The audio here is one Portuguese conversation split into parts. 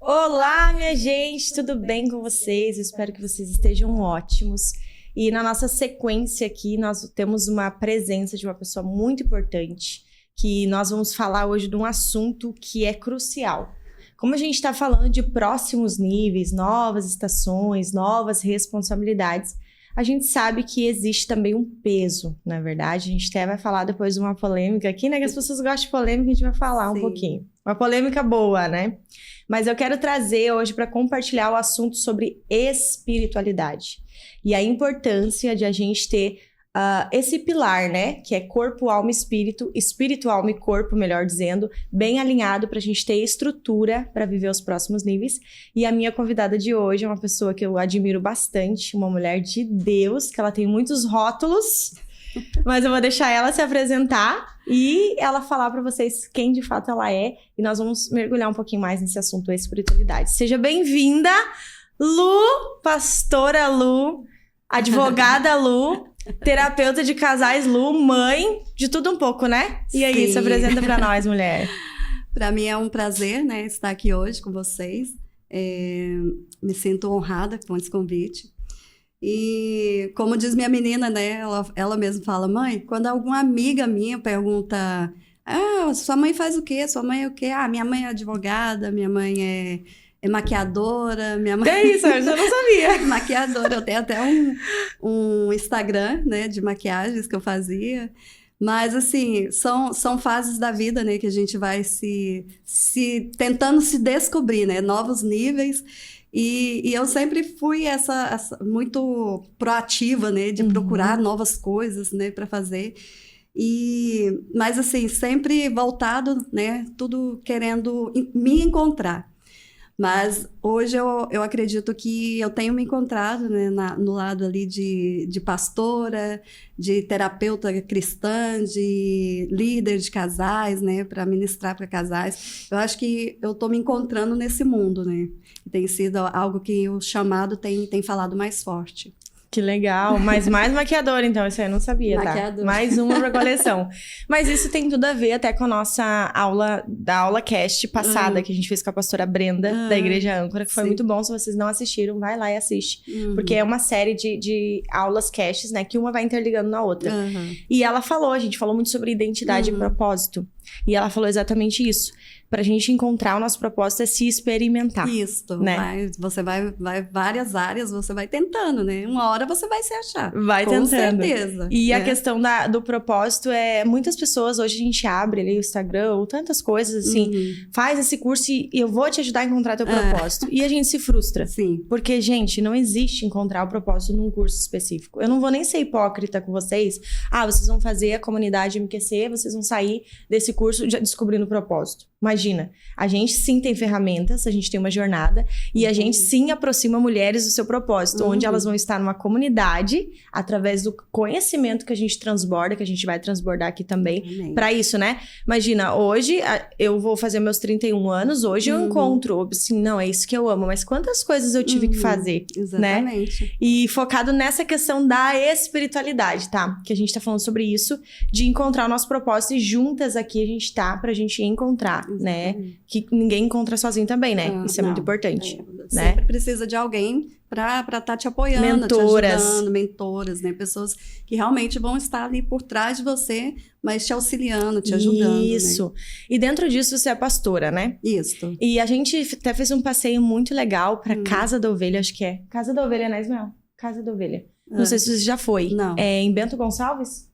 Olá, minha gente, tudo bem com vocês? Eu espero que vocês estejam ótimos. E na nossa sequência aqui, nós temos uma presença de uma pessoa muito importante, que nós vamos falar hoje de um assunto que é crucial. Como a gente está falando de próximos níveis, novas estações, novas responsabilidades, a gente sabe que existe também um peso, na verdade. A gente até vai falar depois de uma polêmica aqui, né? Que as pessoas gostam de polêmica, a gente vai falar um pouquinho. Uma polêmica boa, né? Mas eu quero trazer hoje para compartilhar o assunto sobre espiritualidade. E a importância de a gente ter esse pilar, né? Que é corpo, alma e espírito, alma e corpo, melhor dizendo, bem alinhado para a gente ter estrutura para viver os próximos níveis. E a minha convidada de hoje é uma pessoa que eu admiro bastante, uma mulher de Deus, que ela tem muitos rótulos, mas eu vou deixar ela se apresentar e ela falar para vocês quem de fato ela é. E nós vamos mergulhar um pouquinho mais nesse assunto espiritualidade. Seja bem-vinda, Lu, pastora Lu, advogada Lu, terapeuta de casais Lu, mãe, de tudo um pouco, né? E aí, se apresenta pra nós, mulher. Para mim é um prazer, né, estar aqui hoje com vocês. Me sinto honrada com esse convite. E como diz minha menina, né, ela mesma fala, mãe, quando alguma amiga minha pergunta, sua mãe faz o quê? Sua mãe é o quê? Minha mãe é advogada, minha mãe é maquiadora, minha mãe... É isso, eu já não sabia. Maquiadora, eu tenho até um Instagram, né, de maquiagens que eu fazia. Mas, assim, são fases da vida, né, que a gente vai tentando se descobrir, né, novos níveis. E eu sempre fui muito proativa, né, de procurar novas coisas, né, para fazer. Mas, assim, sempre voltado, né, tudo querendo me encontrar. Mas hoje eu acredito que eu tenho me encontrado, né, no lado ali de pastora, de terapeuta cristã, de líder de casais, né, para ministrar para casais. Eu acho que eu estou me encontrando nesse mundo, né? Tem sido algo que o chamado tem falado mais forte. Que legal, mas mais maquiadora, então, isso aí eu não sabia, tá? Mais uma pra coleção. Mas isso tem tudo a ver até com a nossa aula, da aula cast passada, que a gente fez com a pastora Brenda, da Igreja Âncora, que foi muito bom. Se vocês não assistiram, vai lá e assiste. Porque é uma série de aulas casts, né, que uma vai interligando na outra. E ela falou, a gente falou muito sobre identidade e propósito. E ela falou exatamente isso. Pra gente encontrar o nosso propósito é se experimentar. Isso, né? Você vai várias áreas, você vai tentando, né? Uma hora você vai se achar. Vai com tentando. Certeza. E a questão do propósito muitas pessoas, hoje a gente abre ali o Instagram ou tantas coisas assim, faz esse curso e eu vou te ajudar a encontrar teu propósito. E a gente se frustra. Sim. Porque, gente, não existe encontrar o propósito num curso específico. Eu não vou nem ser hipócrita com vocês. Vocês vão fazer a comunidade MQC, vocês vão sair desse curso já descobrindo o propósito. Imagina, a gente sim tem ferramentas, a gente tem uma jornada e a gente sim aproxima mulheres do seu propósito, onde elas vão estar numa comunidade, através do conhecimento que a gente transborda, que a gente vai transbordar aqui também, para isso, né? Imagina, hoje eu vou fazer meus 31 anos, hoje eu encontro, assim, não, é isso que eu amo, mas quantas coisas eu tive que fazer, exatamente, né? E focado nessa questão da espiritualidade, tá? Que a gente tá falando sobre isso, de encontrar o nosso propósito e juntas aqui a gente tá pra gente encontrar, né? Que ninguém encontra sozinho também, né? Isso é muito importante, né? Sempre precisa de alguém para estar te apoiando, mentoras. Te ajudando, mentoras, né? Pessoas que realmente vão estar ali por trás de você, mas te auxiliando, te ajudando. Isso. Né? E dentro disso você é pastora, né? Isso. E a gente até fez um passeio muito legal para Casa da Ovelha, acho que é. Casa da Ovelha, né, Ismael? Casa da Ovelha. Não sei se você já foi. Não. É em Bento Gonçalves?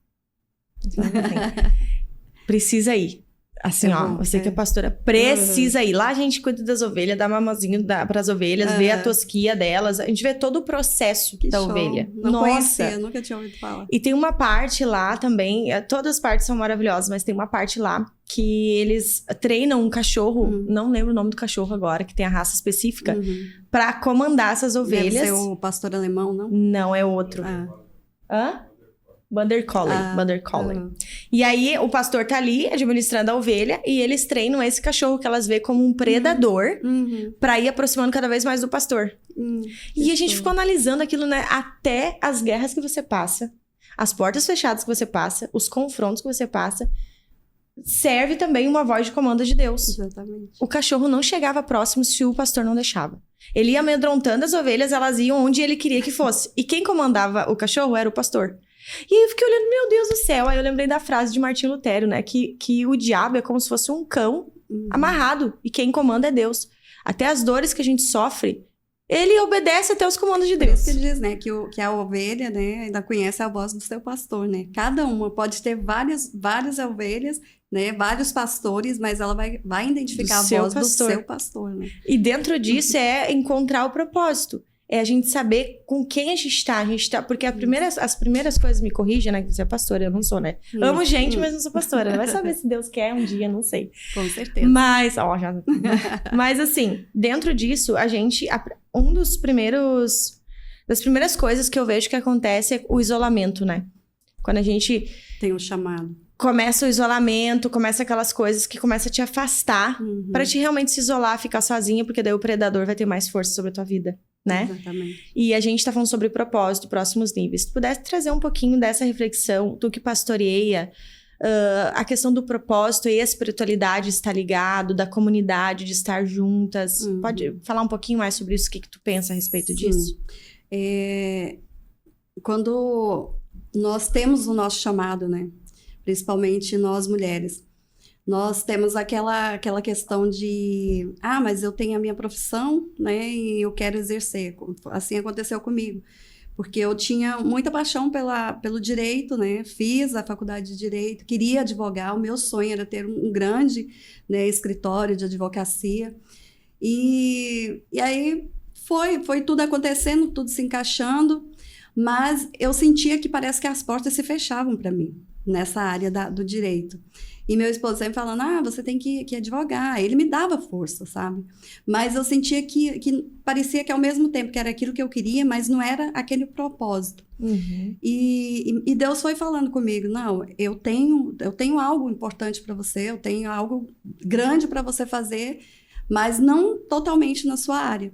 Precisa ir. Assim, você que é pastora, precisa ir. Lá a gente cuida das ovelhas, dá mamazinho pras ovelhas, vê a tosquia delas. A gente vê todo o processo da ovelha. Não conhecia, nunca tinha ouvido falar. E tem uma parte lá também, todas as partes são maravilhosas, mas tem uma parte lá que eles treinam um cachorro, não lembro o nome do cachorro agora, que tem a raça específica, pra comandar essas ovelhas. Deve ser o pastor alemão, não? Não, é outro. Hã? Border Collie. E aí, o pastor tá ali, administrando a ovelha, e eles treinam esse cachorro que elas vê como um predador pra ir aproximando cada vez mais do pastor. E a gente ficou analisando aquilo, né? Até as guerras que você passa, as portas fechadas que você passa, os confrontos que você passa. serve também uma voz de comando de Deus. Exatamente. O cachorro não chegava próximo se o pastor não deixava. Ele ia amedrontando as ovelhas, elas iam onde ele queria que fosse. E quem comandava o cachorro era o pastor. E aí eu fiquei olhando, meu Deus do céu. Aí eu lembrei da frase de Martinho Lutero, né? Que o diabo é como se fosse um cão amarrado. E quem comanda é Deus. Até as dores que a gente sofre, ele obedece até os comandos de Deus. Por isso que diz, né, que a ovelha, né, ainda conhece a voz do seu pastor, né? Cada uma pode ter várias ovelhas, né, vários pastores, mas ela vai identificar a voz do seu pastor, né? E dentro disso é encontrar o propósito. É a gente saber com quem a gente tá. Porque as primeiras coisas, me corrija, né? Que você é pastora, eu não sou, né? Amo gente, mas não sou pastora. Vai saber se Deus quer um dia, não sei. Com certeza. Mas assim, dentro disso, das primeiras coisas que eu vejo que acontece é o isolamento, né? Quando a gente... Tem um chamado. Começa o isolamento, começa aquelas coisas que começa a te afastar pra te realmente se isolar, ficar sozinha, porque daí o predador vai ter mais força sobre a tua vida. Né? Exatamente. E a gente tá falando sobre propósito, próximos níveis. Se pudesse trazer um pouquinho dessa reflexão, tu que pastoreia, a questão do propósito e a espiritualidade estar ligado, da comunidade, de estar juntas. Pode falar um pouquinho mais sobre isso? O que tu pensa a respeito disso? Quando nós temos o nosso chamado, né? Principalmente nós mulheres, nós temos aquela questão de... mas eu tenho a minha profissão, né? E eu quero exercer. Assim aconteceu comigo. Porque eu tinha muita paixão pelo direito, né? Fiz a faculdade de direito, queria advogar. O meu sonho era ter um grande, né, escritório de advocacia. E aí foi tudo acontecendo, tudo se encaixando. Mas eu sentia que parece que as portas se fechavam para mim, nessa área do direito. E meu esposo sempre falando, você tem que advogar. Ele me dava força, sabe? Mas eu sentia que parecia que ao mesmo tempo que era aquilo que eu queria, mas não era aquele propósito. E Deus foi falando comigo, não, eu tenho algo importante para você, eu tenho algo grande para você fazer, mas não totalmente na sua área.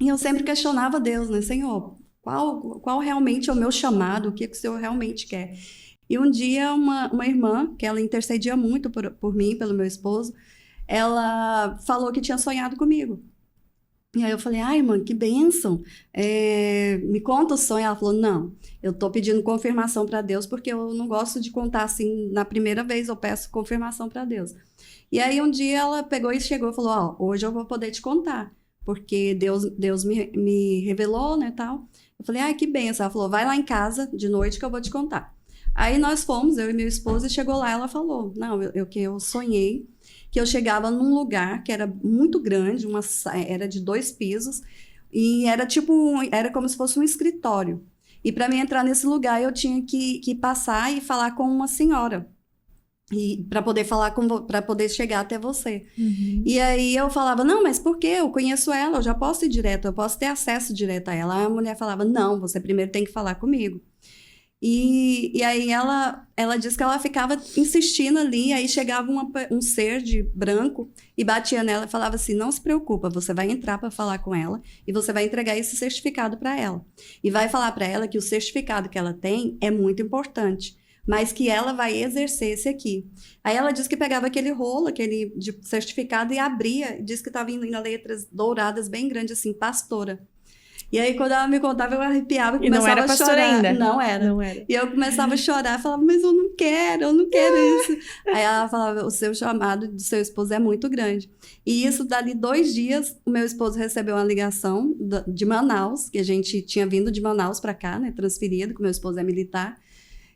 E eu sempre questionava Deus, né? Senhor, qual realmente é o meu chamado? O que o Senhor realmente quer? E um dia, uma irmã, que ela intercedia muito por mim, pelo meu esposo, ela falou que tinha sonhado comigo. E aí eu falei, irmã, que bênção. Me conta o sonho. Ela falou, não, eu tô pedindo confirmação para Deus, porque eu não gosto de contar assim, na primeira vez eu peço confirmação para Deus. E aí um dia ela pegou e chegou e falou, hoje eu vou poder te contar, porque Deus me revelou, né, tal. Eu falei, que bênção. Ela falou, vai lá em casa de noite que eu vou te contar. Aí nós fomos, eu e meu esposo, e chegou lá, ela falou, não, eu sonhei que eu chegava num lugar que era muito grande, era de 2 pisos, e era como se fosse um escritório. E para mim entrar nesse lugar, eu tinha que passar e falar com uma senhora, e para poder chegar até você. E aí eu falava, não, mas por quê? Eu conheço ela, eu já posso ir direto, eu posso ter acesso direto a ela. Aí a mulher falava, não, você primeiro tem que falar comigo. E aí ela disse que ela ficava insistindo ali, aí chegava um ser de branco e batia nela e falava assim, não se preocupa, você vai entrar para falar com ela e você vai entregar esse certificado para ela. E vai falar para ela que o certificado que ela tem é muito importante, mas que ela vai exercer esse aqui. Aí ela disse que pegava aquele rolo, aquele de certificado e abria, disse que estava indo em letras douradas bem grandes assim, pastora. E aí, quando ela me contava, eu arrepiava e começava a chorar. E não era pastora ainda? Não era. E eu começava a chorar, falava, mas eu não quero isso. Aí ela falava, o seu chamado do seu esposo é muito grande. E isso, dali 2 dias, o meu esposo recebeu uma ligação de Manaus, que a gente tinha vindo de Manaus para cá, né, transferido, que o meu esposo é militar.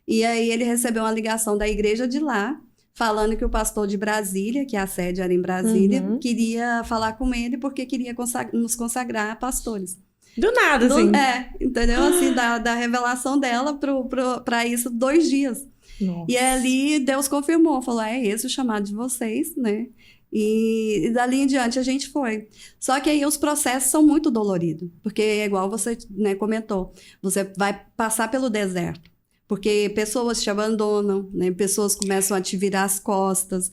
E aí ele recebeu uma ligação da igreja de lá, falando que o pastor de Brasília, que a sede era em Brasília, queria falar com ele porque queria nos consagrar a pastores. Do nada, assim. Entendeu? Assim, da revelação dela para isso 2 dias. Nossa. E ali Deus confirmou, falou, é esse o chamado de vocês, né? E dali em diante a gente foi. Só que aí os processos são muito doloridos, porque é igual você, né, comentou, você vai passar pelo deserto. Porque pessoas te abandonam, né? Pessoas começam a te virar as costas.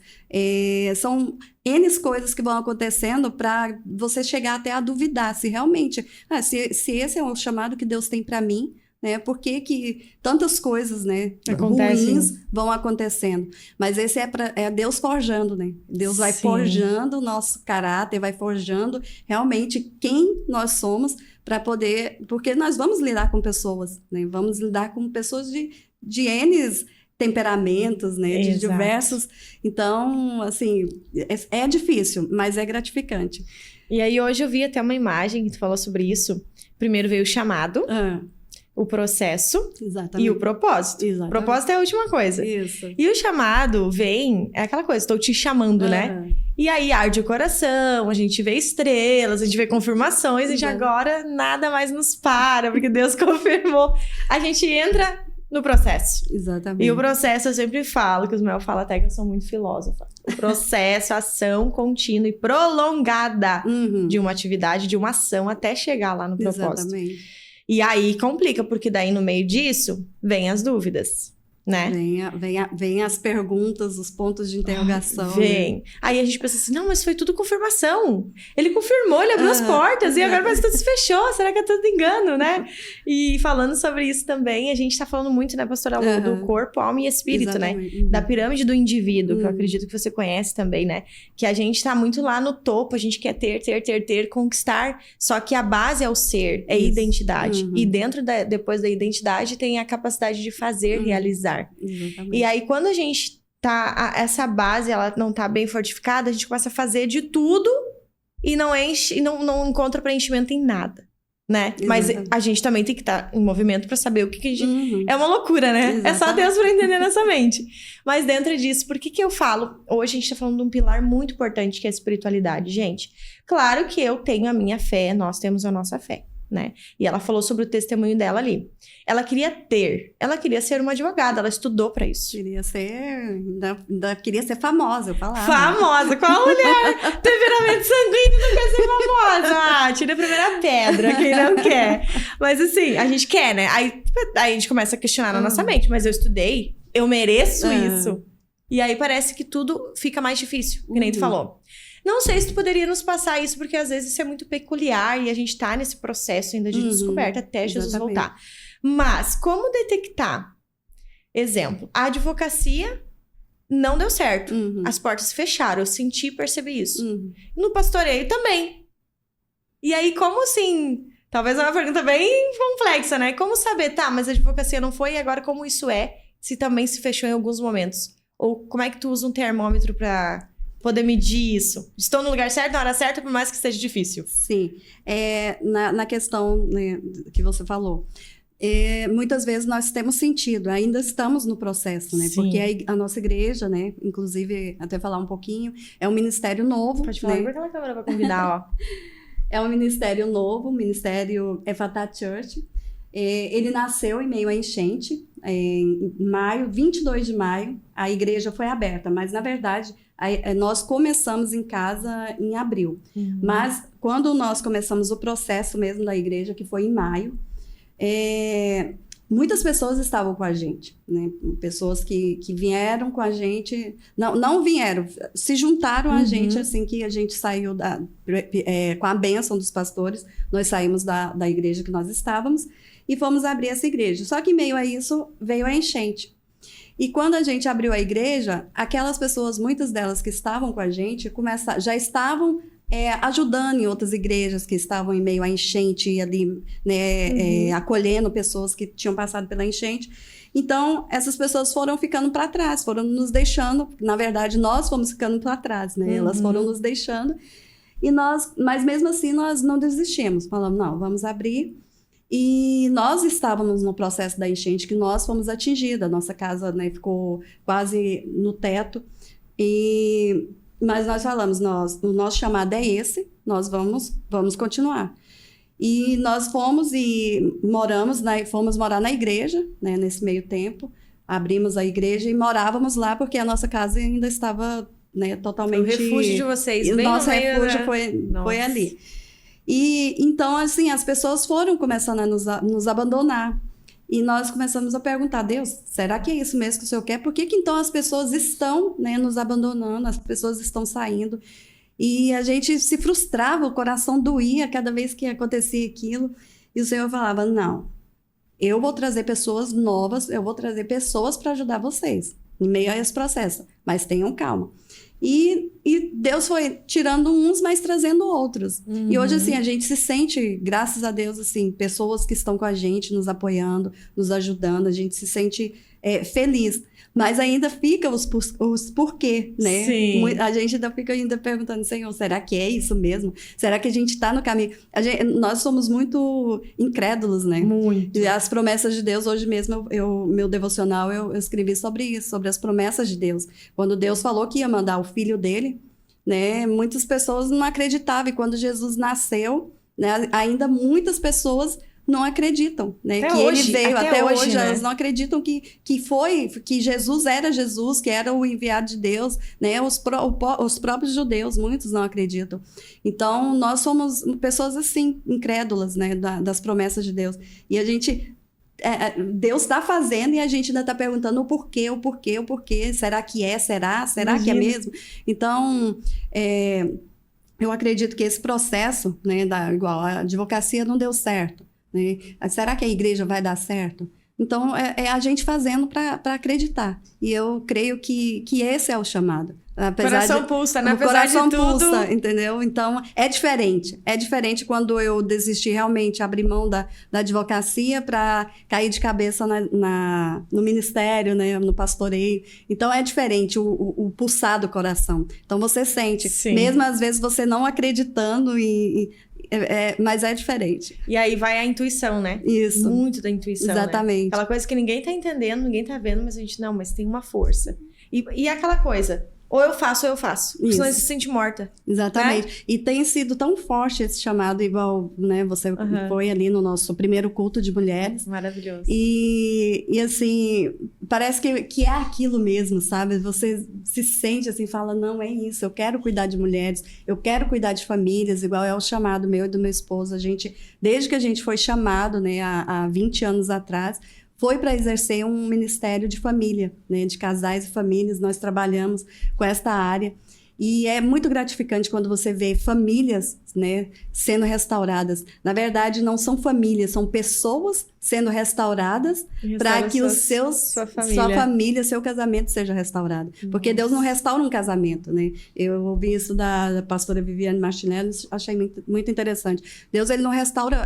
São N coisas que vão acontecendo para você chegar até a duvidar se realmente... se esse é o chamado que Deus tem para mim, né? Por que que tantas coisas, né, Acontecem. ruins vão acontecendo? Mas esse é Deus forjando, né? Deus vai Sim. forjando o nosso caráter, vai forjando realmente quem nós somos para poder... Porque nós vamos lidar com pessoas, né? Vamos lidar com pessoas de N temperamentos, né? De Exato. diversos... Então, assim, é difícil, mas é gratificante. E aí hoje eu vi até uma imagem que tu falou sobre isso. Primeiro veio o chamado, o processo Exatamente. e o propósito. Exatamente. O propósito é a última coisa. Isso. E o chamado vem, é aquela coisa, estou te chamando, né? E aí arde o coração, a gente vê estrelas, a gente vê confirmações, e agora nada mais nos para, porque Deus confirmou. A gente entra no processo. Exatamente. E o processo, eu sempre falo, que os Mel falam até que eu sou muito filósofa. O processo, a ação contínua e prolongada de uma atividade, de uma ação, até chegar lá no propósito. Exatamente. E aí complica, porque daí no meio disso, vem as dúvidas, né? Vem as perguntas, os pontos de interrogação. Vem. Né? Aí a gente pensa assim, não, mas foi tudo confirmação. Ele confirmou, ele abriu as portas e agora parece que tudo se fechou. Será que é tudo engano, né? E falando sobre isso também, a gente tá falando muito, né, pastora Lu, do corpo, alma e espírito, Exatamente. né? Da pirâmide do indivíduo, que eu acredito que você conhece também, né? Que a gente tá muito lá no topo, a gente quer ter, conquistar. Só que a base é o ser, é a identidade. E dentro depois da identidade tem a capacidade de fazer, realizar. Exatamente. E aí, quando a gente tá... Essa base, ela não tá bem fortificada, a gente começa a fazer de tudo e não enche, e não encontra preenchimento em nada, né? Exatamente. Mas a gente também tem que estar em movimento pra saber o que a gente... É uma loucura, né? Exatamente. É só Deus pra entender nessa mente. Mas dentro disso, por que eu falo... Hoje a gente tá falando de um pilar muito importante, que é a espiritualidade. Gente, claro que eu tenho a minha fé, nós temos a nossa fé, né? E ela falou sobre o testemunho dela ali. Ela queria ser uma advogada, ela estudou pra isso. Queria ser, ainda queria ser famosa, eu falava. Famosa, qual mulher? Temperamento sanguíneo não quer ser famosa. Ah, tira a primeira pedra, quem não quer. Mas assim, a gente quer, né? Aí a gente começa a questionar na nossa mente, mas eu estudei, eu mereço isso. E aí parece que tudo fica mais difícil, que nem tu falou. Não sei se tu poderia nos passar isso, porque às vezes isso é muito peculiar e a gente tá nesse processo ainda de descoberta até Jesus voltar. Mas, como detectar? Exemplo, a advocacia não deu certo. As portas se fecharam, eu senti e percebi isso. No pastoreio também. E aí, como assim... Talvez é uma pergunta bem complexa, né? Como saber, tá, mas a advocacia não foi, e agora como isso é, se também se fechou em alguns momentos? Ou como é que tu usa um termômetro pra... poder medir isso? Estou no lugar certo, na hora certa, por mais que seja difícil. Sim. Na questão, né, que você falou, muitas vezes nós temos sentido, ainda estamos no processo, né? Sim. Porque a nossa igreja, né? Inclusive, até falar um pouquinho, é um ministério novo. Pode falar, né? por aquela câmera pra convidar, ó. É um ministério novo, o Ministério Efatá Church. Ele nasceu em meio à enchente, em maio, 22 de maio, a igreja foi aberta, mas na verdade... nós começamos em casa em abril, mas quando nós começamos o processo mesmo da igreja, que foi em maio, muitas pessoas estavam com a gente, né? Pessoas que vieram com a gente, não vieram, se juntaram a gente assim que a gente saiu com a bênção dos pastores, nós saímos da igreja que nós estávamos e fomos abrir essa igreja. Só que em meio a isso veio a enchente. E quando a gente abriu a igreja, aquelas pessoas, muitas delas que estavam com a gente, já estavam ajudando em outras igrejas que estavam em meio à enchente, ali, né, acolhendo pessoas que tinham passado pela enchente. Então, essas pessoas foram ficando para trás, foram nos deixando. Na verdade, nós fomos ficando para trás, né? Elas foram nos deixando. Mas mesmo assim, nós não desistimos. Falamos, não, vamos abrir. E nós estávamos no processo da enchente que nós fomos atingidas. A nossa casa, né, ficou quase no teto. Mas nós falamos, o nosso chamado é esse, nós vamos continuar. E nós fomos e fomos morar na igreja, né, nesse meio tempo. Abrimos a igreja e morávamos lá porque a nossa casa ainda estava, né, totalmente... O refúgio de vocês, bem nosso no meio, refúgio né? foi ali. E então, assim, as pessoas foram começando a nos abandonar. E nós começamos a perguntar, Deus, será que é isso mesmo que o Senhor quer? Por que então as pessoas estão, né, nos abandonando, as pessoas estão saindo? E a gente se frustrava, o coração doía cada vez que acontecia aquilo. E o Senhor falava, não, eu vou trazer pessoas novas, eu vou trazer pessoas para ajudar vocês em meio a esse processo, mas tenham calma. E Deus foi tirando uns, mas trazendo outros. E hoje, assim, a gente se sente, graças a Deus, assim, pessoas que estão com a gente, nos apoiando, nos ajudando, a gente se sente feliz. Mas ainda fica os porquê, né? Sim. A gente ainda fica perguntando, Senhor, será que é isso mesmo? Será que a gente está no caminho? Nós somos muito incrédulos, né? Muito. E as promessas de Deus, hoje mesmo, meu devocional, eu escrevi sobre isso, sobre as promessas de Deus. Quando Deus falou que ia mandar o filho dele, né? Muitas pessoas não acreditavam. E quando Jesus nasceu, né? Ainda muitas pessoas não acreditam, né? Até que hoje, ele veio até hoje, né? elas não acreditam que Jesus era Jesus, que era o enviado de Deus, né? Os próprios judeus, muitos não acreditam. Então, nós somos pessoas assim, incrédulas, né? Das promessas de Deus. E a gente... Deus está fazendo e a gente ainda está perguntando o porquê. Será que é? Será que é mesmo? Então, eu acredito que esse processo, né? Igual a advocacia não deu certo. Né? Será que a igreja vai dar certo? Então, é a gente fazendo para acreditar. E eu creio que esse é o chamado. Coração pulsa, né? O coração de tudo... pulsa, entendeu? Então, é diferente. É diferente quando eu desisti realmente, abrir mão da advocacia para cair de cabeça no ministério, né? No pastoreio. Então, é diferente o pulsar do coração. Então, você sente. Sim. Mesmo às vezes você não acreditando mas é diferente. E aí vai a intuição, né? Isso. Muito da intuição, exatamente. Né? Aquela coisa que ninguém tá entendendo, ninguém tá vendo, mas a gente, não, mas tem uma força. E aquela coisa, ou eu faço, porque senão você se sente morta. Exatamente. Né? E tem sido tão forte esse chamado, igual, né, você foi ali no nosso primeiro culto de mulheres. Maravilhoso. E assim, parece que é aquilo mesmo, sabe? Você se sente assim, fala, não, é isso, eu quero cuidar de mulheres, eu quero cuidar de famílias, igual é o chamado meu e do meu esposo. Desde que a gente foi chamado, né, há 20 anos atrás, foi para exercer um ministério de família, né, de casais e famílias. Nós trabalhamos com esta área. E é muito gratificante quando você vê famílias, né, sendo restauradas. Na verdade, não são famílias, são pessoas sendo restauradas para que sua família, seu casamento seja restaurado. Porque Deus não restaura um casamento, né? Eu ouvi isso da pastora Viviane Martinelli, achei muito, muito interessante. Deus, ele não restaura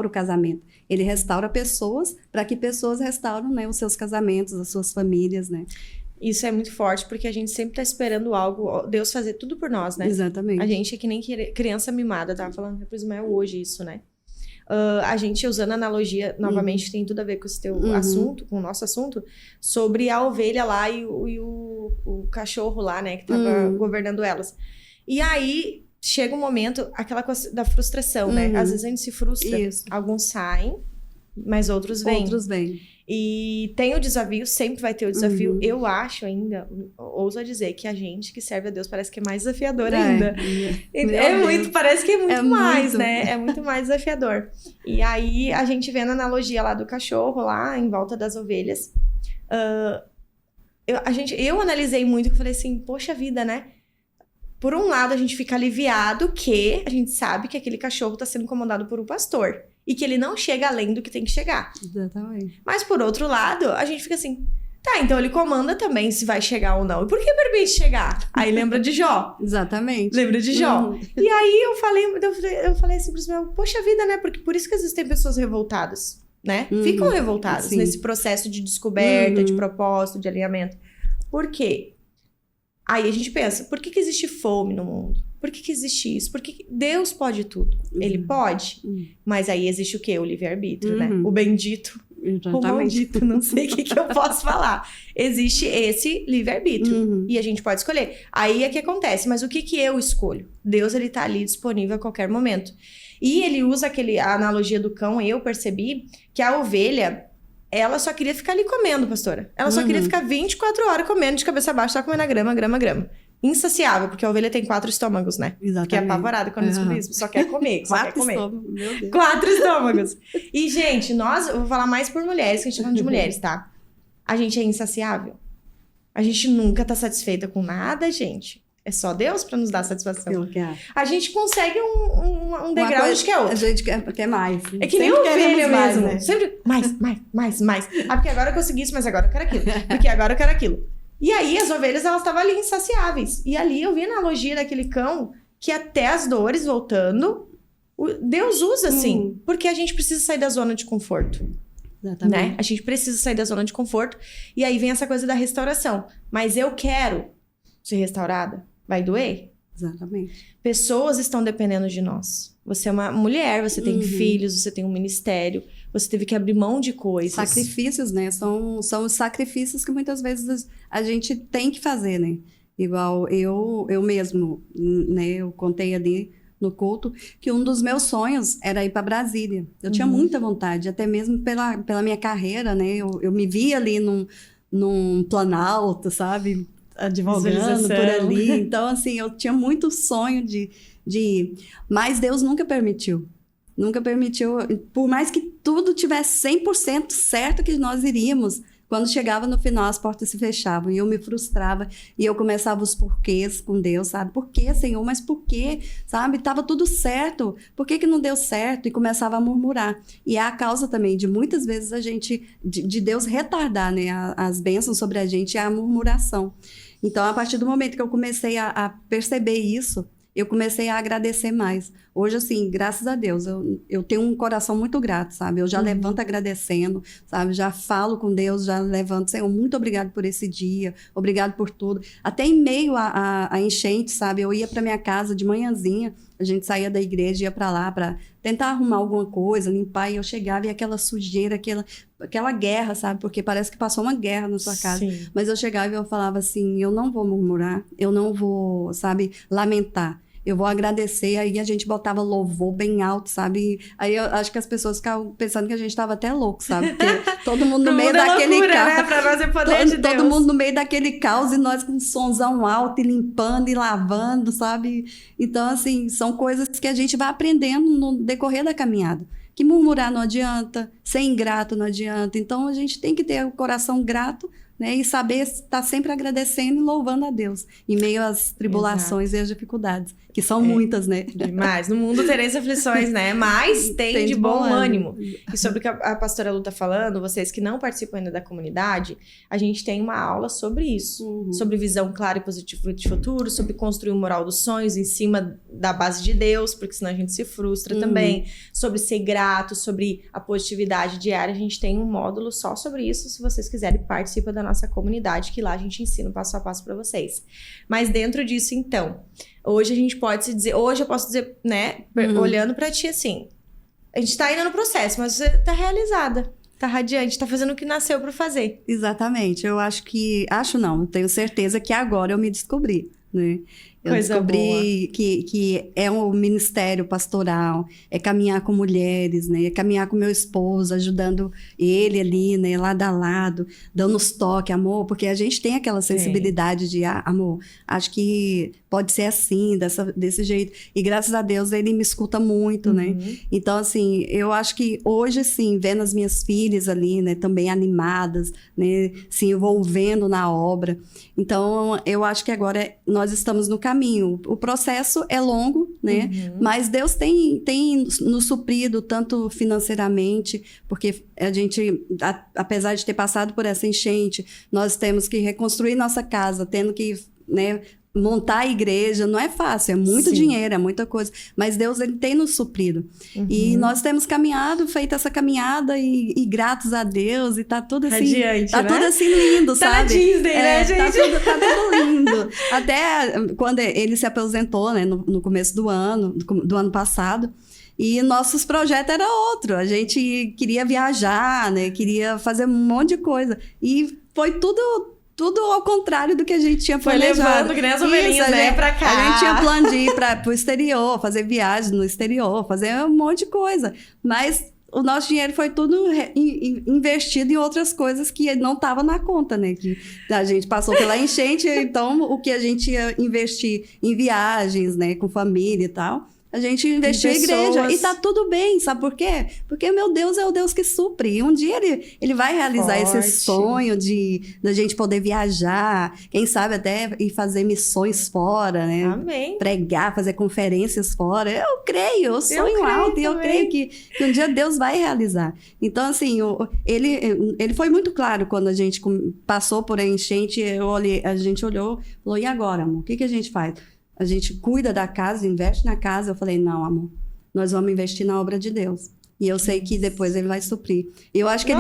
o casamento. Ele restaura pessoas para que pessoas restauram, né, os seus casamentos, as suas famílias, né? Isso é muito forte, porque a gente sempre tá esperando algo, Deus fazer tudo por nós, né? Exatamente. A gente é que nem criança mimada, tava falando pro Ismael hoje isso, né? A gente usando a analogia, novamente, tem tudo a ver com esse teu assunto, com o nosso assunto, sobre a ovelha lá e o cachorro lá, né? Que tava governando elas. E aí, chega um momento, aquela coisa da frustração, né? Às vezes a gente se frustra. Isso. Alguns saem, mas outros vêm. E tem o desafio, sempre vai ter o desafio. Eu acho ainda, ouso dizer, que a gente que serve a Deus parece que é mais desafiador ainda. Parece que é muito mais, né? É muito mais desafiador. E aí, a gente vê na analogia lá do cachorro, lá em volta das ovelhas. Eu analisei muito, que eu falei assim, poxa vida, né? Por um lado, a gente fica aliviado que a gente sabe que aquele cachorro está sendo comandado por um pastor. E que ele não chega além do que tem que chegar. Exatamente. Mas, por outro lado, a gente fica assim... Tá, então ele comanda também se vai chegar ou não. E por que permite chegar? Aí lembra de Jó. Exatamente. Lembra de Jó. E aí eu falei assim pro Ismael, poxa vida, né? Porque por isso que existem pessoas revoltadas, né? Ficam revoltadas nesse processo de descoberta, de propósito, de alinhamento. Por quê? Aí a gente pensa, por que existe fome no mundo? Por que existe isso? Porque Deus pode tudo. Ele pode. Mas aí existe o quê? O livre-arbítrio, né? O bendito. Exatamente. O maldito. Não sei o que eu posso falar. Existe esse livre-arbítrio. E a gente pode escolher. Aí é que acontece. Mas o que eu escolho? Deus, ele tá ali disponível a qualquer momento. E ele usa a analogia do cão. Eu percebi que a ovelha... Ela só queria ficar ali comendo, pastora. Ela só queria ficar 24 horas comendo de cabeça baixa, só comendo grama. Insaciável, porque a ovelha tem 4 estômagos, né? Exatamente. Que é apavorada quando descobre isso. Só quer comer, só quer comer. 4 estômagos, meu Deus. 4 estômagos. E, gente, eu vou falar mais por mulheres, que a gente tá falando de mulheres, tá? A gente é insaciável. A gente nunca tá satisfeita com nada, gente. É só Deus para nos dar satisfação. Pelo que é. A gente consegue um degrau, a gente quer outro. A gente quer mais. É que nem Sempre ovelha mais, mesmo. né? Sempre mais. Ah, porque agora eu consegui isso, mas agora eu quero aquilo. Porque agora eu quero aquilo. E aí as ovelhas, elas estavam ali insaciáveis. E ali eu vi a analogia daquele cão que até as dores voltando, Deus usa assim. Porque a gente precisa sair da zona de conforto. Exatamente. Né? A gente precisa sair da zona de conforto. E aí vem essa coisa da restauração. Mas eu quero ser restaurada. Vai doer? Exatamente. Pessoas estão dependendo de nós. Você é uma mulher, você tem filhos, você tem um ministério, você teve que abrir mão de coisas. Sacrifícios, né? São os sacrifícios que muitas vezes a gente tem que fazer, né? Igual eu mesmo, né? Eu contei ali no culto que um dos meus sonhos era ir para Brasília. Eu tinha muita vontade, até mesmo pela minha carreira, né? Eu me via ali num Planalto, sabe? Advogando por ali. Então, assim, eu tinha muito sonho de ir. Mas Deus nunca permitiu. Nunca permitiu. Por mais que tudo tivesse 100% certo que nós iríamos, quando chegava no final, as portas se fechavam. E eu me frustrava. E eu começava os porquês com Deus, sabe? Por quê, Senhor? Mas por quê? Sabe? Tava tudo certo. Por que não deu certo? E começava a murmurar. E é a causa também de muitas vezes a gente... De Deus retardar, né? As bênçãos sobre a gente é a murmuração. Então, a partir do momento que eu comecei a perceber isso, eu comecei a agradecer mais. Hoje, assim, graças a Deus, eu tenho um coração muito grato, sabe? Eu já levanto agradecendo, sabe? Já falo com Deus, já levanto, Senhor, muito obrigado por esse dia, obrigado por tudo. Até em meio a enchente, sabe? Eu ia para minha casa de manhãzinha, a gente saía da igreja, ia para lá para tentar arrumar alguma coisa, limpar, e eu chegava e aquela sujeira, aquela guerra, sabe? Porque parece que passou uma guerra na sua casa. Sim. Mas eu chegava e eu falava assim, eu não vou murmurar, eu não vou, sabe, lamentar. Eu vou agradecer, aí a gente botava louvor bem alto, sabe? Aí eu acho que as pessoas ficavam pensando que a gente estava até louco, sabe? Porque todo mundo no meio daquele loucura, caos. né? Pra nós é poder de Deus. Todo mundo no meio daquele caos e nós com um sonzão alto e limpando e lavando, sabe? Então, assim, são coisas que a gente vai aprendendo no decorrer da caminhada. Que murmurar não adianta, ser ingrato não adianta. Então, a gente tem que ter o coração grato, né? E saber estar sempre agradecendo e louvando a Deus em meio às tribulações e às dificuldades, que são muitas, né? Demais. No mundo tereis aflições, né? Mas tem de bom ânimo. E sobre o que a pastora Lu tá falando, vocês que não participam ainda da comunidade, a gente tem uma aula sobre isso. Sobre visão clara e positiva de futuro, sobre construir o moral dos sonhos em cima da base de Deus, porque senão a gente se frustra também. Sobre ser grato, sobre a positividade diária. A gente tem um módulo só sobre isso. Se vocês quiserem, participa da nossa comunidade, que lá a gente ensina passo a passo para vocês. Mas dentro disso, então, hoje a gente pode se dizer, hoje eu posso dizer, né, olhando para ti assim, a gente tá indo no processo, mas você tá realizada, tá radiante, tá fazendo o que nasceu para fazer. Exatamente, eu eu tenho certeza que agora eu me descobri, né? Eu descobri que é um ministério pastoral, é caminhar com mulheres, né? É caminhar com meu esposo, ajudando ele ali, né? Lado a lado, dando os toques, amor, porque a gente tem aquela sensibilidade de, amor, acho que pode ser assim, desse jeito. E graças a Deus ele me escuta muito, né? Então, assim, eu acho que hoje, assim, vendo as minhas filhas ali, né? Também animadas, né? Se envolvendo na obra. Então, eu acho que agora nós estamos no caminho. O processo é longo, né? Mas Deus tem nos suprido tanto financeiramente, porque a gente, apesar de ter passado por essa enchente, nós temos que reconstruir nossa casa, tendo que, né, montar a igreja, não é fácil, é muito dinheiro, é muita coisa, mas Deus, ele tem nos suprido. E nós temos feito essa caminhada e gratos a Deus, e tá tudo assim, radiante, tá, né? Tudo assim lindo, tá sabe? Na Disney, né, gente? Tá tudo lindo. Até quando ele se aposentou, né, no começo do ano passado, e nossos projetos eram outro, a gente queria viajar, né, queria fazer um monte de coisa, e foi tudo ao contrário do que a gente tinha planejado. Foi levando que nem as ovelhinhas, né, pra cá. A gente tinha plano de ir pro exterior, fazer viagens no exterior, fazer um monte de coisa. Mas o nosso dinheiro foi tudo investido em outras coisas que não estava na conta, né? Que a gente passou pela enchente, então o que a gente ia investir em viagens, né, com família e tal, A gente investiu em igreja. E tá tudo bem, sabe por quê? Porque meu Deus é o Deus que supre. E um dia ele vai realizar esse sonho da gente poder viajar. Quem sabe até ir fazer missões fora, né? Amém. Pregar, fazer conferências fora. Eu creio, eu sonho alto. E eu creio que um dia Deus vai realizar. Então, assim, ele foi muito claro quando a gente passou por a enchente. A gente olhou e falou, e agora, amor? O que a gente faz? A gente cuida da casa, investe na casa. Eu falei, não, amor, nós vamos investir na obra de Deus. E eu sei que depois ele vai suprir. E eu acho que eu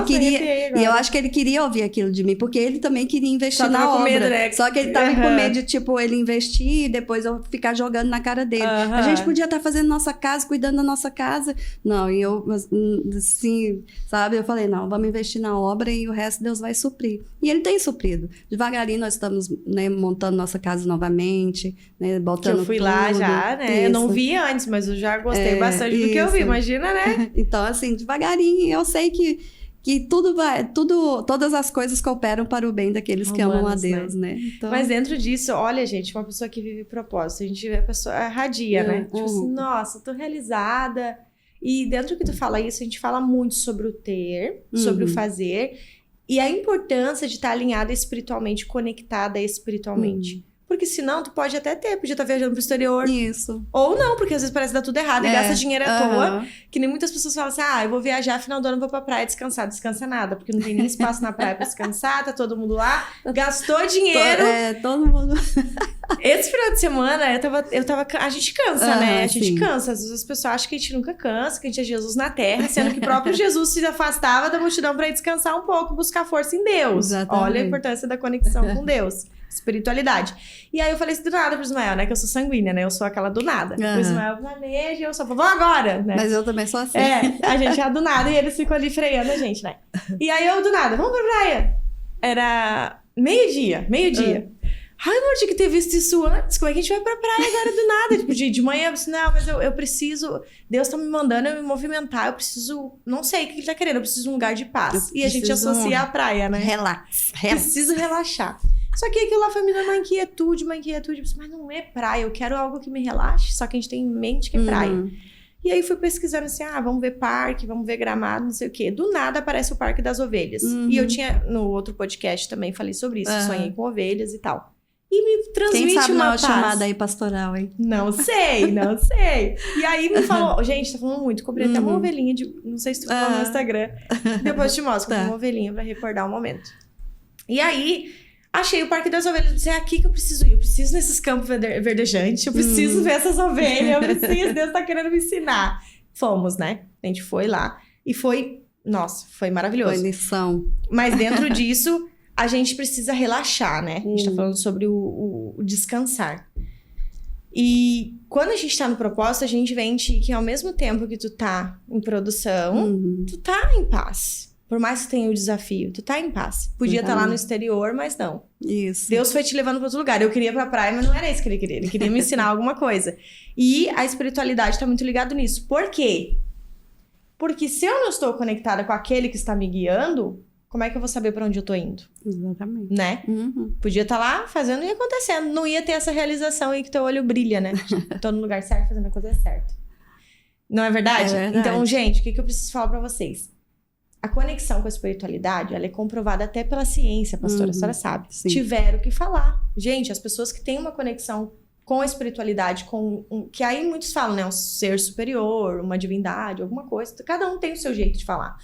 acho que ele queria ouvir aquilo de mim, porque ele também queria investir na obra. Medo, né? Só que ele tava com medo de, tipo, ele investir e depois eu ficar jogando na cara dele. A gente podia estar fazendo nossa casa, cuidando da nossa casa. Não, e eu, assim, sabe? Eu falei, não, vamos investir na obra e o resto Deus vai suprir. E ele tem suprido. Devagarinho nós estamos, né, montando nossa casa novamente, né, botando que eu fui lá já, né? Isso. Eu não vi antes, mas eu já gostei bastante do que eu vi, imagina, né? Então, assim, devagarinho, eu sei que todas as coisas cooperam para o bem daqueles que amam a Deus, né? Então... Mas dentro disso, olha, gente, uma pessoa que vive propósito, a gente vê a pessoa radia, né? Tipo assim, nossa, tô realizada. E dentro do que tu fala isso, a gente fala muito sobre o ter, sobre o fazer, e a importância de estar alinhada espiritualmente, conectada espiritualmente. Porque senão, tu pode até podia estar viajando pro exterior. Isso. Ou não, porque às vezes parece dar tudo errado e gasta dinheiro à toa. Que nem muitas pessoas falam assim, eu vou viajar, final do ano vou pra praia descansar. Descansa nada, porque não tem nem espaço na praia pra descansar, tá todo mundo lá. Gastou dinheiro. Todo mundo... Esse final de semana, a gente cansa, né? A gente cansa. Às vezes as pessoas acham que a gente nunca cansa, que a gente é Jesus na Terra, sendo que o próprio Jesus se afastava da multidão pra ir descansar um pouco, buscar força em Deus. Exatamente. Olha a importância da conexão com Deus. Espiritualidade. E aí eu falei assim, do nada pro Ismael, né? Que eu sou sanguínea, né? Eu sou aquela do nada. O Ismael planeja e eu só vou agora, né? Mas eu também sou assim. A gente é do nada e eles ficam ali freando a gente, né? E aí eu do nada, vamos pra praia. Era meio-dia. Ai, amor, tinha que ter visto isso antes. Como é que a gente vai pra praia agora do nada? Tipo, de manhã, eu disse, não, mas eu preciso... Deus tá me mandando eu me movimentar. Eu preciso... Não sei o que ele tá querendo. Eu preciso de um lugar de paz. E a gente associa a praia, né? Relax. Preciso relaxar. Só que aquilo lá foi me dando uma inquietude. Mas não é praia. Eu quero algo que me relaxe. Só que a gente tem em mente que é praia. E aí fui pesquisando assim, vamos ver parque, vamos ver Gramado, não sei o quê. Do nada aparece o Parque das Ovelhas. E eu tinha, no outro podcast também falei sobre isso. Sonhei com ovelhas e tal. E me transmite Quem sabe uma paz. Chamada aí pastoral, hein? Não sei. E aí me falou, gente, tá falando muito. Comprei até uma ovelhinha não sei se tu falou no Instagram. Depois eu te mostro, comprei uma ovelhinha pra recordar o momento. E aí, achei o Parque das Ovelhas. Disse, é aqui que eu preciso ir. Eu preciso nesses campos verdejantes. Eu preciso ver essas ovelhas. Eu preciso, Deus tá querendo me ensinar. Fomos, né? A gente foi lá. E foi, nossa, foi maravilhoso. Foi lição. Mas dentro disso... A gente precisa relaxar, né? A gente tá falando sobre o descansar. E quando a gente tá no propósito, a gente vende que ao mesmo tempo que tu tá em produção, tu tá em paz. Por mais que tenha o desafio, tu tá em paz. Podia estar lá no exterior, mas não. Isso. Deus foi te levando para outro lugar. Eu queria ir pra praia, mas não era isso que ele queria. Ele queria me ensinar alguma coisa. E a espiritualidade tá muito ligada nisso. Por quê? Porque se eu não estou conectada com aquele que está me guiando... Como é que eu vou saber pra onde eu tô indo? Exatamente. Né? Podia estar lá fazendo e acontecendo. Não ia ter essa realização aí que teu olho brilha, né? Tô no lugar certo, fazendo a coisa certa. Não é verdade? É verdade. Então, gente, o que eu preciso falar pra vocês? A conexão com a espiritualidade, ela é comprovada até pela ciência, pastora, a senhora sabe. Sim. Tiveram que falar. Gente, as pessoas que têm uma conexão com a espiritualidade, que aí muitos falam, né? Um ser superior, uma divindade, alguma coisa. Cada um tem o seu jeito de falar.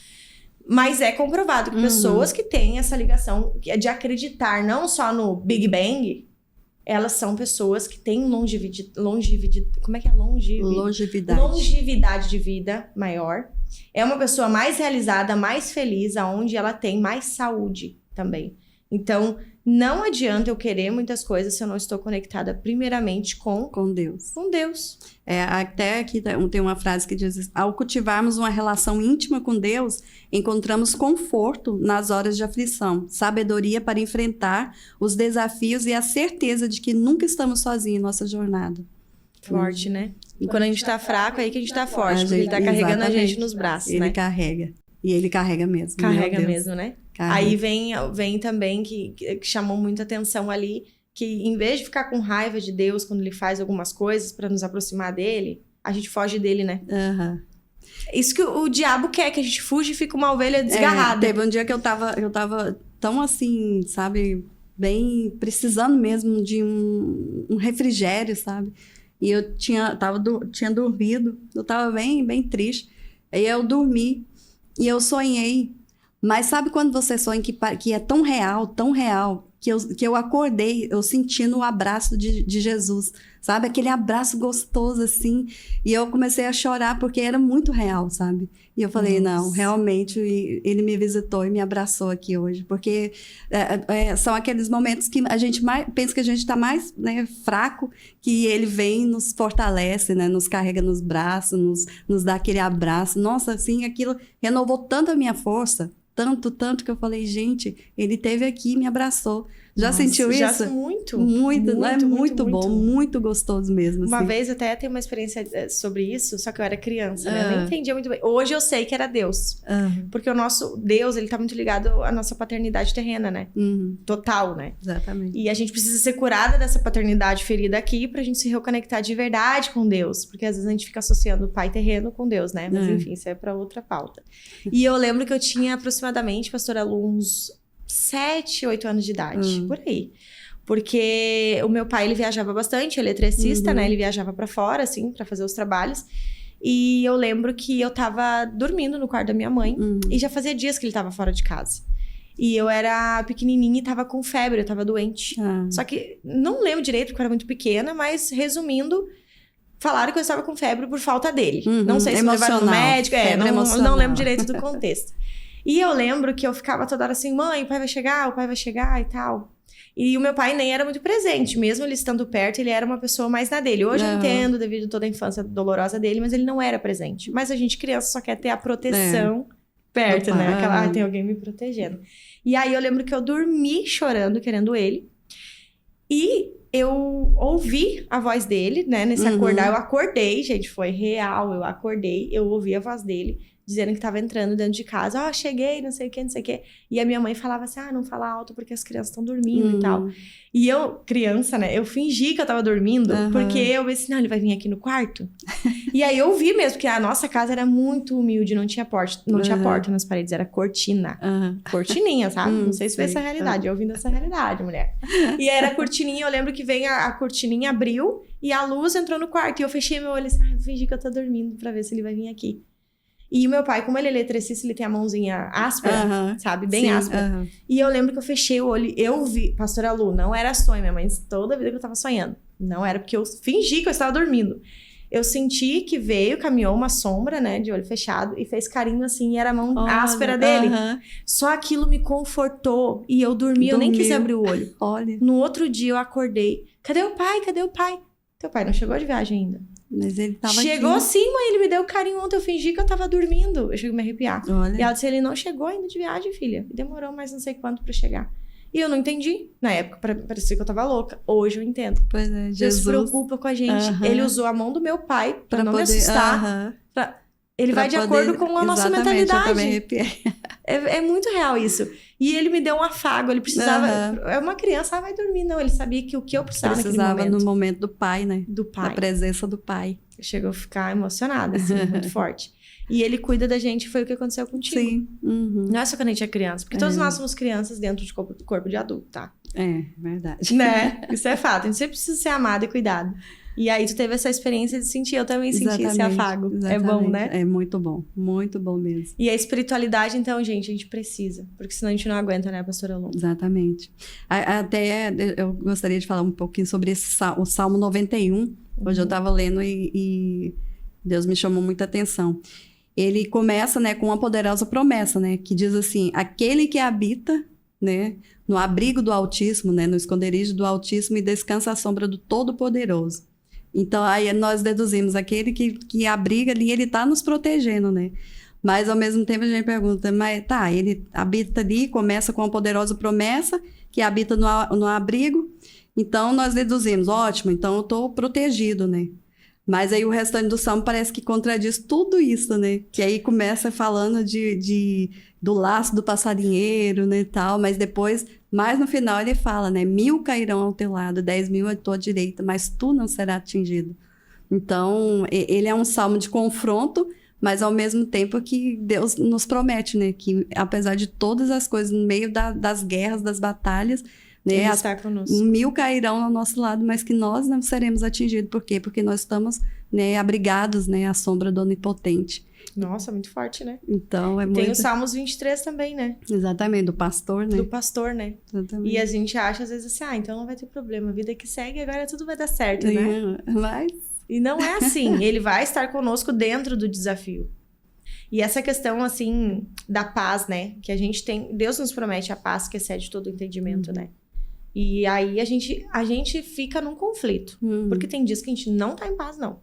Mas é comprovado que pessoas que têm essa ligação de acreditar não só no Big Bang, elas são pessoas que têm como é que é? Longevidade de vida maior. É uma pessoa mais realizada, mais feliz, aonde ela tem mais saúde também. Então, não adianta eu querer muitas coisas se eu não estou conectada primeiramente com Deus. Com Deus. Até aqui tem uma frase que diz: ao cultivarmos uma relação íntima com Deus, encontramos conforto nas horas de aflição, sabedoria para enfrentar os desafios e a certeza de que nunca estamos sozinhos em nossa jornada. Forte, né? E quando a gente tá fraco, é aí que a gente tá forte, porque ele tá carregando a gente nos braços, né? Ele carrega. E ele carrega mesmo. Carrega mesmo, né? Carrega. Aí vem também que chamou muita atenção ali, que em vez de ficar com raiva de Deus quando ele faz algumas coisas para nos aproximar dele, a gente foge dele, né? Aham. Isso que o diabo quer, que a gente fuja e fica uma ovelha desgarrada. Teve um dia que eu tava tão assim, sabe, bem precisando mesmo de um refrigério, sabe? E eu tinha dormido, eu tava bem, bem triste. Aí eu dormi e eu sonhei. Mas sabe quando você sonha que é tão real, que eu acordei, eu sentindo o abraço de Jesus, sabe? Aquele abraço gostoso, assim. E eu comecei a chorar porque era muito real, sabe? E eu falei, não, realmente, ele me visitou e me abraçou aqui hoje. Porque são aqueles momentos que a gente pensa que a gente está mais, né, fraco, que ele vem e nos fortalece, né? Nos carrega nos braços, nos dá aquele abraço. Nossa, assim, aquilo renovou tanto a minha força. Tanto que eu falei, gente, ele esteve aqui e me abraçou. Já sentiu isso? Já muito. Muito bom, muito gostoso mesmo. Uma assim. vez eu até tenho uma experiência sobre isso, só que eu era criança, né? Eu nem entendia muito bem. Hoje eu sei que era Deus. Porque o nosso Deus, ele tá muito ligado à nossa paternidade terrena, né? Total, né? Exatamente. E a gente precisa ser curada dessa paternidade ferida aqui pra gente se reconectar de verdade com Deus. Porque às vezes a gente fica associando o pai terreno com Deus, né? Mas enfim, isso é pra outra pauta. E eu lembro que eu tinha aproximadamente, pastora Lu, uns 7, 8 anos de idade, por aí. Porque o meu pai, ele viajava bastante, eletricista, né? Ele viajava pra fora, assim, pra fazer os trabalhos. E eu lembro que eu tava dormindo no quarto da minha mãe. E já fazia dias que ele tava fora de casa. E eu era pequenininha e tava com febre, eu tava doente. Só que não lembro direito, porque eu era muito pequena, mas resumindo, falaram que eu estava com febre por falta dele. Não sei se me levaram no médico, não lembro direito do contexto. E eu lembro que eu ficava toda hora assim, mãe, o pai vai chegar e tal. E o meu pai nem era muito presente, mesmo ele estando perto, ele era uma pessoa mais na dele. Hoje eu entendo, devido a toda a infância dolorosa dele, mas ele não era presente. Mas a gente, criança, só quer ter a proteção perto, né? Aquela, tem alguém me protegendo. E aí eu lembro que eu dormi chorando, querendo ele. E eu ouvi a voz dele, né? Nesse acordar, eu acordei, gente, foi real, eu acordei, eu ouvi a voz dele. Dizendo que tava entrando dentro de casa. Cheguei, não sei o que. E a minha mãe falava assim, não fala alto porque as crianças estão dormindo e tal. E eu, criança, né, eu fingi que eu tava dormindo, porque eu pensei, não, ele vai vir aqui no quarto. E aí eu vi mesmo que a nossa casa era muito humilde, não tinha porta nas paredes, era cortina. Cortininha, sabe? Não sei se foi essa realidade, eu ouvindo essa realidade, mulher. E era cortininha, eu lembro que veio a cortininha, abriu, e a luz entrou no quarto. E eu fechei meu olho assim, eu fingi que eu tô dormindo pra ver se ele vai vir aqui. E o meu pai, como ele é eletricista, ele tem a mãozinha áspera, sabe? Bem áspera. E eu lembro que eu fechei o olho, eu vi, pastora Lu, não era sonho, minha mãe, toda a vida que eu tava sonhando. Não era, porque eu fingi que eu estava dormindo. Eu senti que caminhou uma sombra, né, de olho fechado, e fez carinho assim, e era a mão áspera dele. Só aquilo me confortou, e eu dormi, eu nem quis abrir o olho. Olha. No outro dia eu acordei, cadê o pai? Teu pai não chegou de viagem ainda. Mas ele tava Chegou aqui. sim, mãe, ele me deu carinho ontem, eu fingi que eu tava dormindo. Eu cheguei a me arrepiar. Olha. E ela disse, ele não chegou ainda de viagem, filha. E demorou mais não sei quanto pra chegar. E eu não entendi. Na época, parecia que eu tava louca. Hoje eu entendo. Pois é, Jesus. Deus se preocupa com a gente. Ele usou a mão do meu pai pra não me assustar. Ele vai de acordo com a nossa mentalidade. Eu também arrepiei. É muito real isso. E ele me deu um afago, ele precisava... É uma criança, vai dormir. Não, ele sabia que o que eu precisava naquele momento. No momento do pai, né? Do pai. Da presença do pai. Chegou a ficar emocionada, assim, muito forte. E ele cuida da gente, foi o que aconteceu contigo. Sim. Não é só quando a gente é criança, porque todos nós somos crianças dentro de corpo de adulto, tá? É, verdade. Né? Isso é fato. A gente sempre precisa ser amado e cuidado. E aí tu teve essa experiência de sentir, eu também senti esse afago. Exatamente. É bom, né? É muito bom mesmo. E a espiritualidade, então, gente, a gente precisa. Porque senão a gente não aguenta, né, pastora Lu? Exatamente. Até eu gostaria de falar um pouquinho sobre o Salmo 91. Hoje eu estava lendo e Deus me chamou muita atenção. Ele começa, né, com uma poderosa promessa, né, que diz assim, aquele que habita, né, no abrigo do Altíssimo, né, no esconderijo do Altíssimo e descansa à sombra do Todo-Poderoso. Então, aí nós deduzimos, aquele que abriga ali, ele está nos protegendo, né? Mas, ao mesmo tempo, a gente pergunta, mas tá, ele habita ali, começa com uma poderosa promessa, que habita no abrigo, então nós deduzimos, ótimo, então eu estou protegido, né? Mas aí o restante do Salmo parece que contradiz tudo isso, né? Que aí começa falando do laço do passarinheiro, né, e tal, mas depois, mais no final ele fala, né, 1000 cairão ao teu lado, 10.000 à tua direita, mas tu não será atingido. Então, ele é um salmo de confronto, mas ao mesmo tempo que Deus nos promete, né? Que apesar de todas as coisas, no meio das guerras, das batalhas, né? Ele está conosco. 1000 cairão ao nosso lado, mas que nós não seremos atingidos. Por quê? Porque nós estamos, né, abrigados, né, à sombra do Onipotente. Nossa, muito forte, né? Então, é Tem muito... o Salmos 23 também, né? Exatamente, do pastor, né? Do pastor, né? Exatamente. E a gente acha às vezes assim, então não vai ter problema, a vida que segue, agora tudo vai dar certo, né? Mas... E não é assim, ele vai estar conosco dentro do desafio. E essa questão, assim, da paz, né? Que a gente tem, Deus nos promete a paz que excede todo o entendimento, né? E aí a gente fica num conflito. Porque tem dias que a gente não tá em paz, não.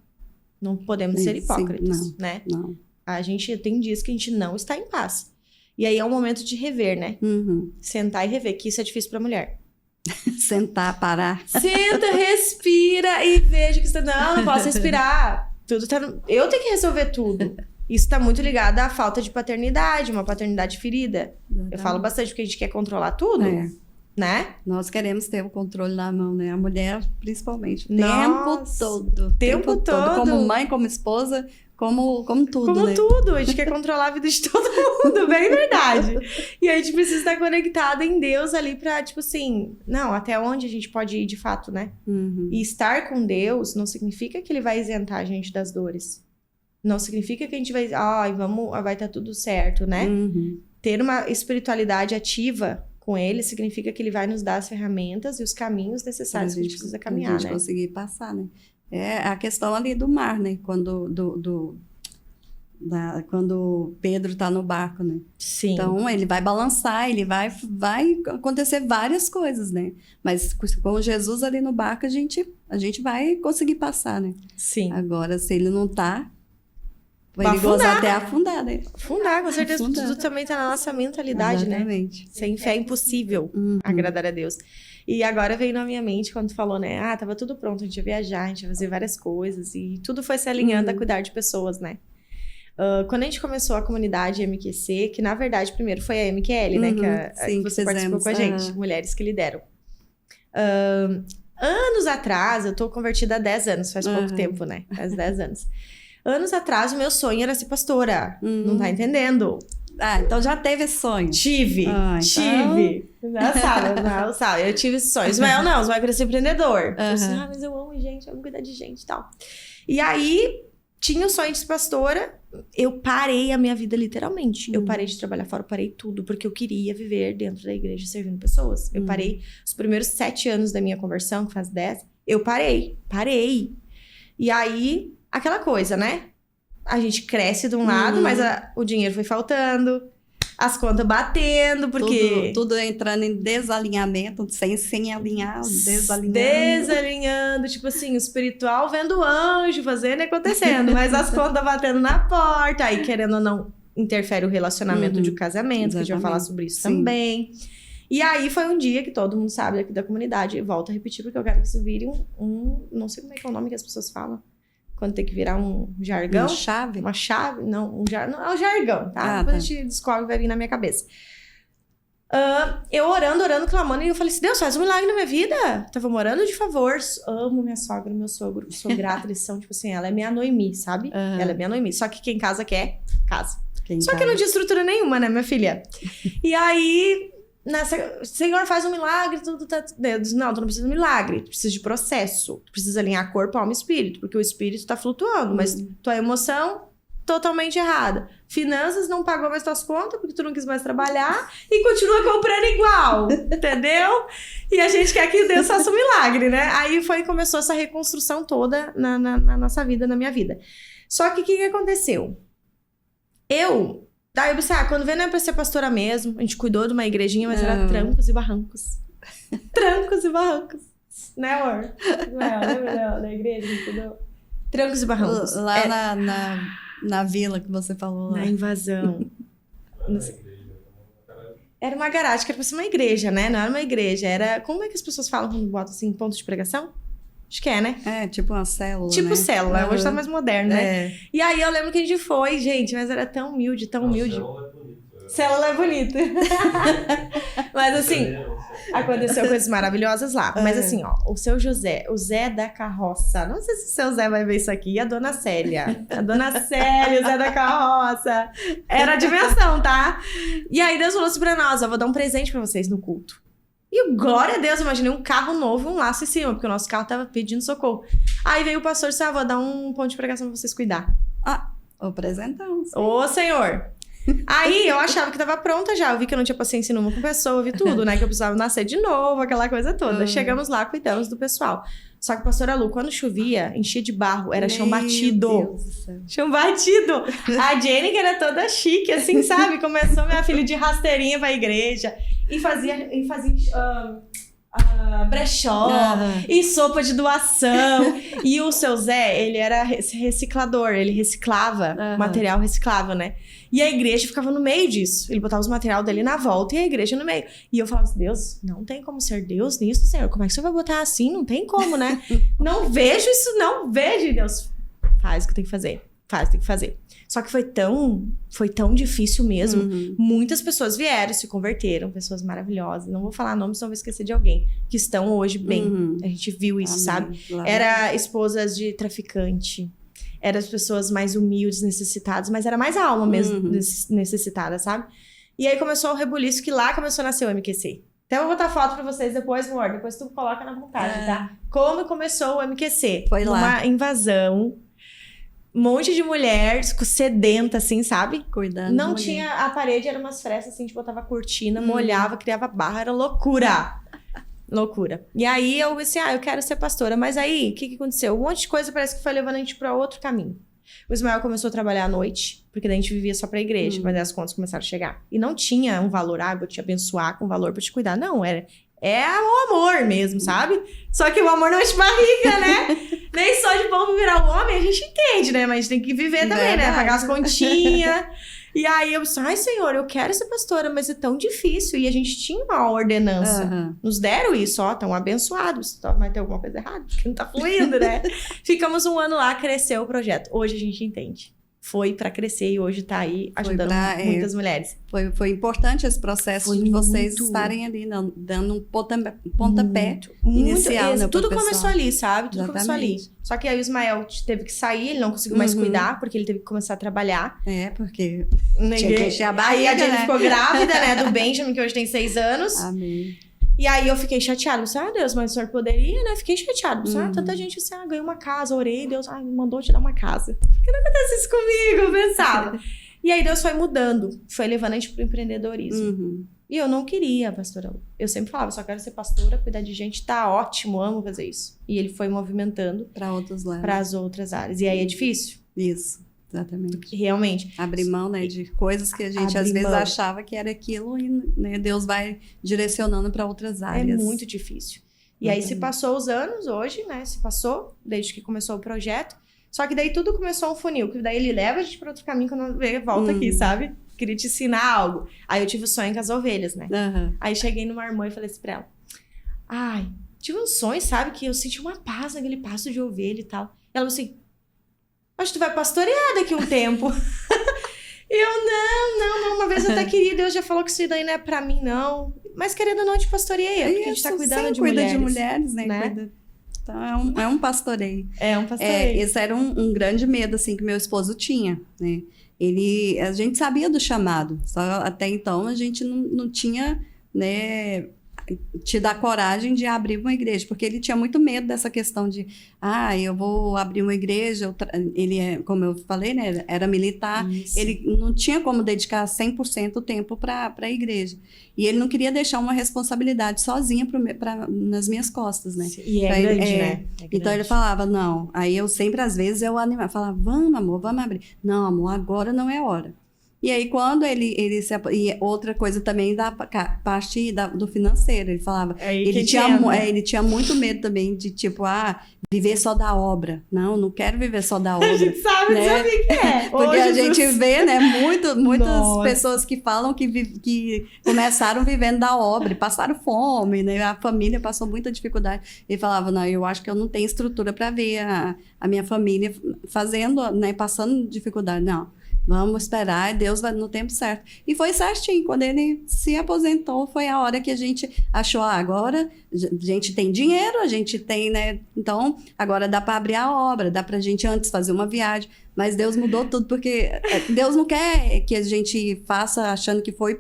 Não podemos ser hipócritas, sim, não, né? Não. A gente tem dias que a gente não está em paz. E aí é um momento de rever, né? Sentar e rever, que isso é difícil pra mulher. Sentar, parar. Senta, respira e veja que você... Não posso respirar. Tudo tá... Eu tenho que resolver tudo. Isso tá muito ligado à falta de paternidade, uma paternidade ferida. Eu falo bastante porque a gente quer controlar tudo, né? Nós queremos ter o controle na mão, né? A mulher, principalmente. O Nossa, tempo todo. Como mãe, como esposa, como tudo, como né? tudo. A gente quer controlar a vida de todo mundo, bem verdade. E a gente precisa estar conectada em Deus ali pra, tipo assim... Não, até onde a gente pode ir de fato, né? E estar com Deus não significa que Ele vai isentar a gente das dores. Não significa que a gente vai... vai estar tudo certo, né? Ter uma espiritualidade ativa com Ele significa que Ele vai nos dar as ferramentas e os caminhos necessários que a gente precisa caminhar, a gente conseguir passar, né? É a questão ali do mar, né? Quando Pedro tá no barco, né? Sim. Então, ele vai balançar, ele vai acontecer várias coisas, né? Mas com Jesus ali no barco, a gente vai conseguir passar, né? Sim. Agora, se ele não tá... perigoso até afundar, né? Afundar, com certeza. Tudo também tá na nossa mentalidade, exatamente, né? Sem fé é impossível agradar a Deus. E agora veio na minha mente quando falou, né? Tava tudo pronto, a gente ia viajar, a gente ia fazer várias coisas. E tudo foi se alinhando a cuidar de pessoas, né? Quando a gente começou a comunidade MQC, que na verdade primeiro foi a MQL, né? Que você participou com a gente, Mulheres que Lideram. Anos atrás, eu tô convertida há 10 anos, faz pouco tempo, né? Faz 10 anos. Anos atrás, o meu sonho era ser pastora. Não tá entendendo? Então já teve esse sonho. Tive. Não sabe. Eu tive esse sonho. Ismael queria ser empreendedor. Eu disse, mas eu amo gente, eu amo cuidar de gente e tal. E aí, tinha o sonho de ser pastora. Eu parei a minha vida, literalmente. Eu parei de trabalhar fora, eu parei tudo. Porque eu queria viver dentro da igreja, servindo pessoas. Eu parei os primeiros 7 anos da minha conversão, que faz 10. Eu parei. E aí... Aquela coisa, né? A gente cresce de um lado, mas o dinheiro foi faltando, as contas batendo, porque... Tudo entrando em desalinhamento, sem alinhar, Desalinhando, tipo assim, o espiritual vendo o anjo fazendo e acontecendo, mas as contas batendo na porta, aí querendo ou não, interfere o relacionamento de um casamento, que a gente vai falar sobre isso também. E aí foi um dia que todo mundo sabe aqui da comunidade, e volto a repetir porque eu quero que isso vire não sei como é que é o nome que as pessoas falam. Quando tem que virar um jargão. Uma chave? Não, não é um jargão, tá? Depois a gente descobre, vai vir na minha cabeça. Eu orando, clamando, e eu falei assim, Deus, faz um milagre na minha vida. Tava morando de favor. Amo minha sogra, meu sogro. Sou grata, eles são, tipo assim, ela é minha Noemi, sabe? Ela é minha Noemi. Só que quem casa quer, casa. Só que não tinha estrutura nenhuma, né, minha filha? E aí... Senhor, faz um milagre, tudo tá... Deus, não, tu não precisa de milagre, tu precisa de processo. Tu precisa alinhar corpo, alma e espírito, porque o espírito tá flutuando, mas tua emoção totalmente errada. Finanças, não pagou mais tuas contas, porque tu não quis mais trabalhar e continua comprando igual, entendeu? E a gente quer que Deus faça um milagre, né? Aí começou essa reconstrução toda na nossa vida, na minha vida. Só que o que aconteceu? Daí eu pensei, quando veio não é pra ser pastora mesmo. A gente cuidou de uma igrejinha, mas era trancos e barrancos. Trancos e barrancos. Né, amor? Lembra da igreja que cuidou? Trancos e barrancos. Lá na vila que você falou. Na invasão. Era uma garagem, que era pra ser uma igreja, né? Não era uma igreja, era... Como é que as pessoas falam quando botam assim, ponto de pregação? Acho que é, né? Tipo uma célula, Tipo célula, hoje tá mais moderno, né? É. E aí eu lembro que a gente foi, gente, mas era tão humilde, tão humilde. Célula é bonito, Célula é bonita. Mas assim, aconteceu coisas maravilhosas lá. Mas assim, ó, o seu José, o Zé da carroça. Não sei se o seu Zé vai ver isso aqui. E a dona Célia. A dona Célia, o Zé da carroça. Era a dimensão, tá? E aí Deus falou assim pra nós, ó, vou dar um presente pra vocês no culto. E glória a Deus, eu imaginei um carro novo, um laço em cima, porque o nosso carro tava pedindo socorro. Aí veio o pastor e disse, vou dar um ponto de pregação pra vocês cuidar. O presentão. Ô, Senhor! Aí eu achava que tava pronta já. Eu vi que eu não tinha paciência nenhuma com pessoa, eu vi tudo, né? Que eu precisava nascer de novo, aquela coisa toda. Chegamos lá, cuidamos do pessoal. Só que, pastora Lu, quando chovia, enchia de barro, era chão batido. Deus do céu. Chão batido. A Jenny, que era toda chique, assim, sabe? Começou minha filha de rasteirinha pra igreja. E fazia brechó, e sopa de doação. E o seu Zé, ele era reciclador, ele reciclava material reciclável, né? E a igreja ficava no meio disso. Ele botava os material dele na volta e a igreja no meio. E eu falava assim, Deus, não tem como ser Deus nisso, Senhor. Como é que você vai botar assim? Não tem como, né? Não vejo isso, não vejo. Deus, faz o que tem que fazer. Faz o que tem que fazer. Só que foi tão difícil mesmo. Muitas pessoas vieram, se converteram, pessoas maravilhosas. Não vou falar nomes, senão vou esquecer de alguém. Que estão hoje bem. A gente viu isso, sabe? Era esposas de traficante. Eram as pessoas mais humildes, necessitadas. Mas era mais a alma mesmo necessitada, sabe? E aí começou o rebuliço, que lá começou a nascer o MQC. Até eu vou botar foto pra vocês depois, amor. Depois tu coloca na vontade, tá? Como começou o MQC? Foi lá. Uma invasão. Um monte de mulher sedenta, assim, sabe? Cuidando. Não tinha... A parede era umas frestas, assim, a gente botava cortina, molhava, criava barra. Era loucura. Loucura. E aí eu disse, eu quero ser pastora. Mas aí, o que aconteceu? Um monte de coisa parece que foi levando a gente pra outro caminho. O Ismael começou a trabalhar à noite, porque daí a gente vivia só pra igreja, mas as contas começaram a chegar. E não tinha um valor, vou te abençoar com valor pra te cuidar. Não, é o amor mesmo, sabe? Só que o amor não é de barriga, né? Nem só de bom virar o homem, a gente entende, né? Mas a gente tem que viver também, né? Pagar as continhas. E aí eu disse, Senhor, eu quero ser pastora, mas é tão difícil. E a gente tinha uma ordenança. Nos deram isso, estão abençoados. Mas tem alguma coisa errada, porque não tá fluindo, né? Ficamos um ano lá, cresceu o projeto. Hoje a gente entende. Foi pra crescer e hoje tá aí ajudando muitas mulheres. Foi importante esse processo de vocês estarem ali, dando um pontapé inicial. Né, tudo começou ali, sabe? Tudo começou ali. Só que aí o Ismael teve que sair, ele não conseguiu mais cuidar, porque ele teve que começar a trabalhar. Porque tinha que encher a barriga, aí a Jenny ficou grávida, né, do Benjamin, que hoje tem 6 anos. Amém. E aí eu fiquei chateada. Deus, mas o senhor poderia, né? Fiquei chateada. Tanta gente assim, ganhei uma casa, orei. Deus, me mandou te dar uma casa. Por que não acontece isso comigo? Eu pensava. E aí Deus foi mudando. Foi levando a gente pro empreendedorismo. E eu não queria, pastora. Eu sempre falava, só quero ser pastora, cuidar de gente. Tá ótimo, amo fazer isso. E ele foi movimentando para outros lados. Para as outras áreas. E aí é difícil? Isso. Exatamente. Realmente. Abrir mão, né, de coisas que a gente às vezes achava que era aquilo e, né, Deus vai direcionando para outras áreas. É muito difícil. E aí se passou os anos hoje, né? Se passou desde que começou o projeto. Só que daí tudo começou um funil, que daí ele leva a gente para outro caminho quando volta aqui, sabe? Queria te ensinar algo. Aí eu tive o sonho com as ovelhas, né? Aí cheguei numa irmã e falei assim pra ela: tive um sonho, sabe? Que eu senti uma paz naquele pasto de ovelha e tal. E ela falou assim: acho que tu vai pastorear daqui a um tempo. E eu, não, uma vez eu até queria, Deus já falou que isso daí não é pra mim, não. Mas querendo ou não, te pastoreia, porque a gente tá cuidando de mulheres. Cuida de mulheres, né? Então, é um pastoreio. É um pastoreio. Esse era um grande medo, assim, que meu esposo tinha, né? A gente sabia do chamado, só até então a gente não tinha, né, te dar coragem de abrir uma igreja, porque ele tinha muito medo dessa questão de, eu vou abrir uma igreja, ele como eu falei, né, era militar, ele não tinha como dedicar 100% o tempo para a igreja, e ele não queria deixar uma responsabilidade sozinha nas minhas costas, né. E é grande, né? É grande. Então ele falava, não, aí eu sempre, às vezes, eu animava, falava, vamos amor, vamos abrir. Não, amor, agora não é hora. E aí, quando ele e outra coisa também da parte do financeiro, ele falava, ele tinha muito medo também de, tipo, viver só da obra. Não quero viver só da obra. A gente sabe o que é. Porque a gente vê, né, muitas pessoas que falam que começaram vivendo da obra, passaram fome, né, a família passou muita dificuldade. Ele falava, não, eu acho que eu não tenho estrutura para ver a minha família fazendo, né, passando dificuldade. Não. vamos esperar, Deus vai no tempo certo. E foi certinho, quando ele se aposentou, foi a hora que a gente achou, agora a gente tem dinheiro, a gente tem, né? Então, agora dá para abrir a obra, dá pra gente antes fazer uma viagem. Mas Deus mudou tudo, porque Deus não quer que a gente faça achando que foi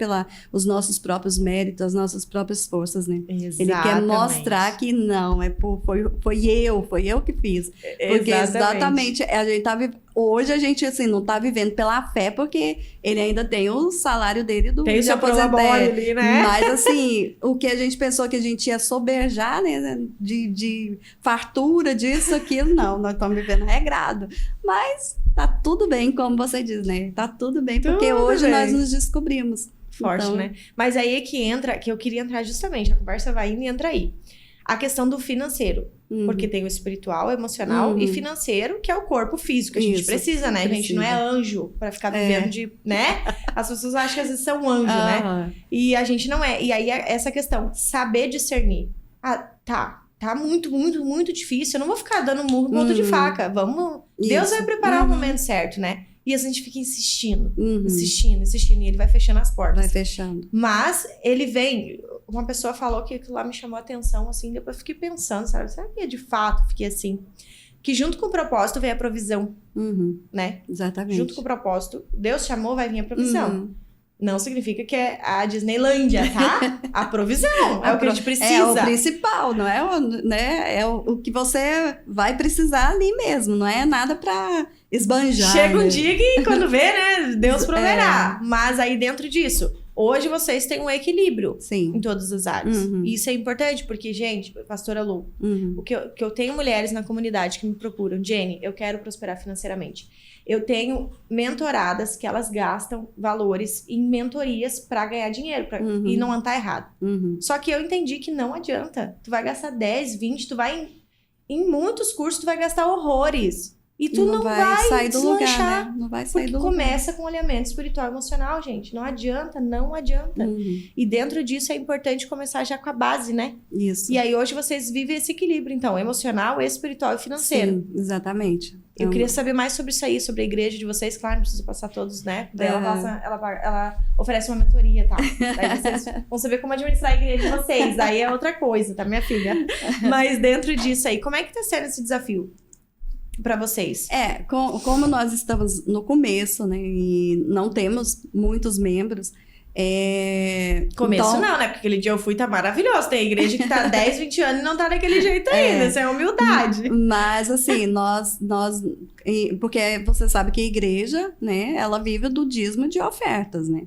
os nossos próprios méritos, as nossas próprias forças, né? Exatamente. Ele quer mostrar que não, foi eu que fiz. Porque exatamente a gente hoje a gente assim, não está vivendo pela fé, porque ele ainda tem o salário dele tem o seu prolabore ali, né? Mas assim, o que a gente pensou que a gente ia soberjar, né? De fartura, disso, aquilo, não. Nós estamos vivendo regrado. Mas tá tudo bem, como você diz, né? Tá tudo bem, porque hoje nós nos descobrimos. Forte, então, né? Mas aí é que entra, que eu queria entrar justamente, a conversa vai indo e entra aí. A questão do financeiro. Porque tem o espiritual, emocional e financeiro, que é o corpo físico. A gente precisa, né? A gente não é anjo pra ficar vivendo de, né? As pessoas acham que às vezes são anjo, né? E a gente não é. E aí, essa questão, saber discernir. Tá muito, muito, muito difícil. Eu não vou ficar dando murro ponto de faca. Vamos... Deus vai preparar o momento certo, né? E a gente fica insistindo, insistindo. E ele vai fechando as portas. Vai fechando. Mas ele vem... Uma pessoa falou que aquilo lá me chamou a atenção, assim. Depois eu fiquei pensando, sabe? Será que de fato fiquei assim? Que junto com o propósito vem a provisão, né? Exatamente. Junto com o propósito, Deus chamou, vai vir a provisão. Não significa que é a Disneylândia, tá? A provisão é o que a gente precisa. É o principal, não é né? É o que você vai precisar ali mesmo, não é nada pra esbanjar. Chega um dia que quando vê, né? Deus proverá. Mas aí dentro disso, hoje vocês têm um equilíbrio em todas as áreas. E isso é importante, porque, gente, pastora Lu, o que eu tenho mulheres na comunidade que me procuram, Jenny, eu quero prosperar financeiramente. Eu tenho mentoradas que elas gastam valores em mentorias pra ganhar dinheiro. E não tá errado. Só que eu entendi que não adianta. Tu vai gastar 10, 20, tu vai... Em muitos cursos, tu vai gastar horrores. E tu não vai sair do lugar, né? Não vai sair do lugar. Começa com alinhamento espiritual e emocional, gente. Não adianta, não adianta. E dentro disso é importante começar já com a base, né? Isso. E aí hoje vocês vivem esse equilíbrio, então, emocional, espiritual e financeiro. Sim, exexatamente. Eu queria saber mais sobre isso aí, sobre a igreja de vocês. Claro, não precisa passar todos, né? Ela oferece uma mentoria, tá? Daí vocês vão saber como administrar a igreja de vocês. Aí é outra coisa, tá, minha filha? Mas dentro disso aí, como é que tá sendo esse desafio para vocês? Como nós estamos no começo, né? E não temos muitos membros. Começo então... não, né? Porque aquele dia eu fui, tá maravilhoso. Tem igreja que tá 10, 20 anos e não tá daquele jeito ainda. Isso é humildade. Mas assim, nós... Porque você sabe que a igreja, né? Ela vive do dízimo de ofertas, né?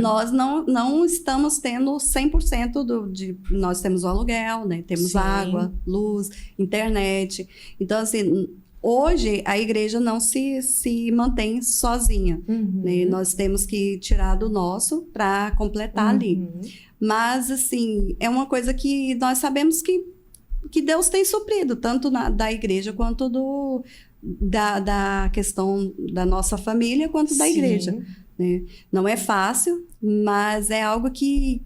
Nós não estamos tendo 100% nós temos o aluguel, né? Temos água, luz, internet. Então, assim... Hoje, a igreja não se mantém sozinha. Né? Nós temos que tirar do nosso para completar ali. Mas, assim, é uma coisa que nós sabemos que Deus tem suprido, tanto da igreja quanto da questão da nossa família, quanto da igreja. Né? Não é fácil, mas é algo que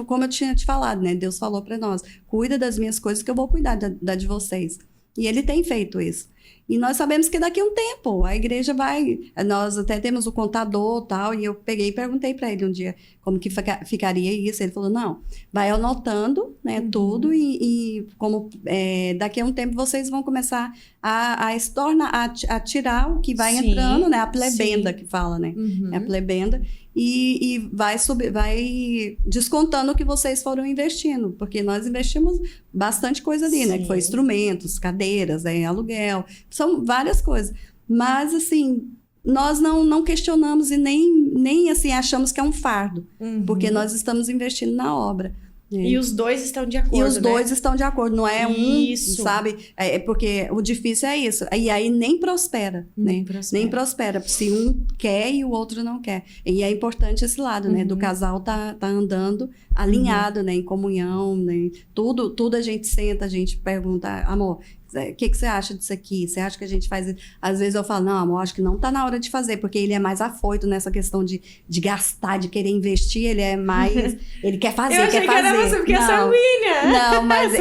como eu tinha te falado, né? Deus falou para nós, cuida das minhas coisas que eu vou cuidar da de vocês. E ele tem feito isso. E nós sabemos que daqui a um tempo a igreja vai... Nós até temos o contador e tal, e eu peguei e perguntei para ele um dia como que ficaria isso. Ele falou, não, vai anotando, né, tudo e como daqui a um tempo vocês vão começar a tirar o que vai entrando, né, a plebenda que fala, né, é a plebenda. E vai descontando o que vocês foram investindo, porque nós investimos bastante coisa ali, né? Que foi instrumentos, cadeiras, aluguel, são várias coisas. Mas, assim, nós não questionamos e nem assim, achamos que é um fardo, porque nós estamos investindo na obra. E os dois estão de acordo, E os dois estão de acordo, não é sabe? Porque o difícil é isso. E aí nem prospera, né? Nem prospera, se um quer e o outro não quer. E é importante esse lado, né? Do casal tá andando alinhado, né? Em comunhão, né? Tudo a gente senta, a gente pergunta, amor, o que você acha disso aqui? Você acha que a gente faz... Às vezes eu falo, não, amor, acho que não tá na hora de fazer, porque ele é mais afoito nessa questão de gastar, de querer investir, ele é mais... Ele quer fazer, eu achei quer fazer. Que era você, porque é sanguínea. Não, mas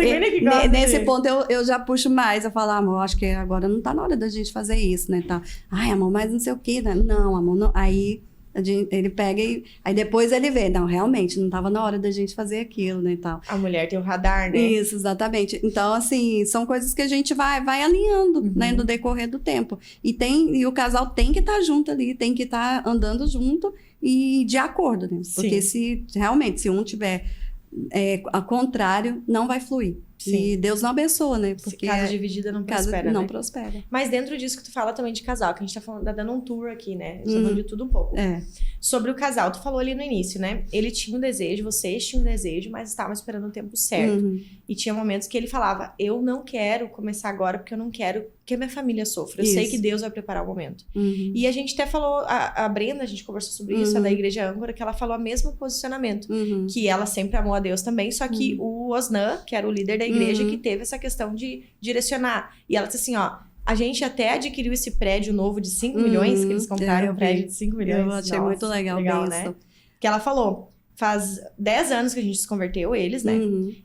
nesse de... ponto eu já puxo mais. Eu falo, amor, acho que agora não tá na hora da gente fazer isso, né? Tá. Ai, amor, mas não sei o quê, né? Não, amor, não. Aí... ele pega e... Aí depois ele vê, não, realmente, não estava na hora da gente fazer aquilo, né, e tal. A mulher tem o radar, né? Isso, exatamente. Então, assim, são coisas que a gente vai alinhando, né, no decorrer do tempo. E o casal tem que estar junto ali, tem que estar andando junto e de acordo, né? Porque se um tiver ao contrário, não vai fluir. Sim. E Deus não abençoa, né? Porque casa dividida não prospera, não né? prospera. Mas dentro disso que tu fala também de casal, que a gente tá dando um tour aqui, né? A gente tá falando de tudo um pouco. Sobre o casal, tu falou ali no início, né? Ele tinha um desejo, vocês tinham um desejo, mas estavam esperando o tempo certo. E tinha momentos que ele falava, eu não quero começar agora, porque eu não quero que a minha família sofra. Eu sei que Deus vai preparar o momento. E a gente até falou, a Brenda, a gente conversou sobre isso, a da Igreja Âncora, que ela falou o mesmo posicionamento. Que ela sempre amou a Deus também, só que o Osnan, que era o líder da igreja, que teve essa questão de direcionar. E ela disse assim, ó, a gente até adquiriu esse prédio novo de 5 milhões, que eles compraram um prédio de 5 milhões. Eu achei muito legal né? Que ela falou, faz 10 anos que a gente se converteu, eles, né?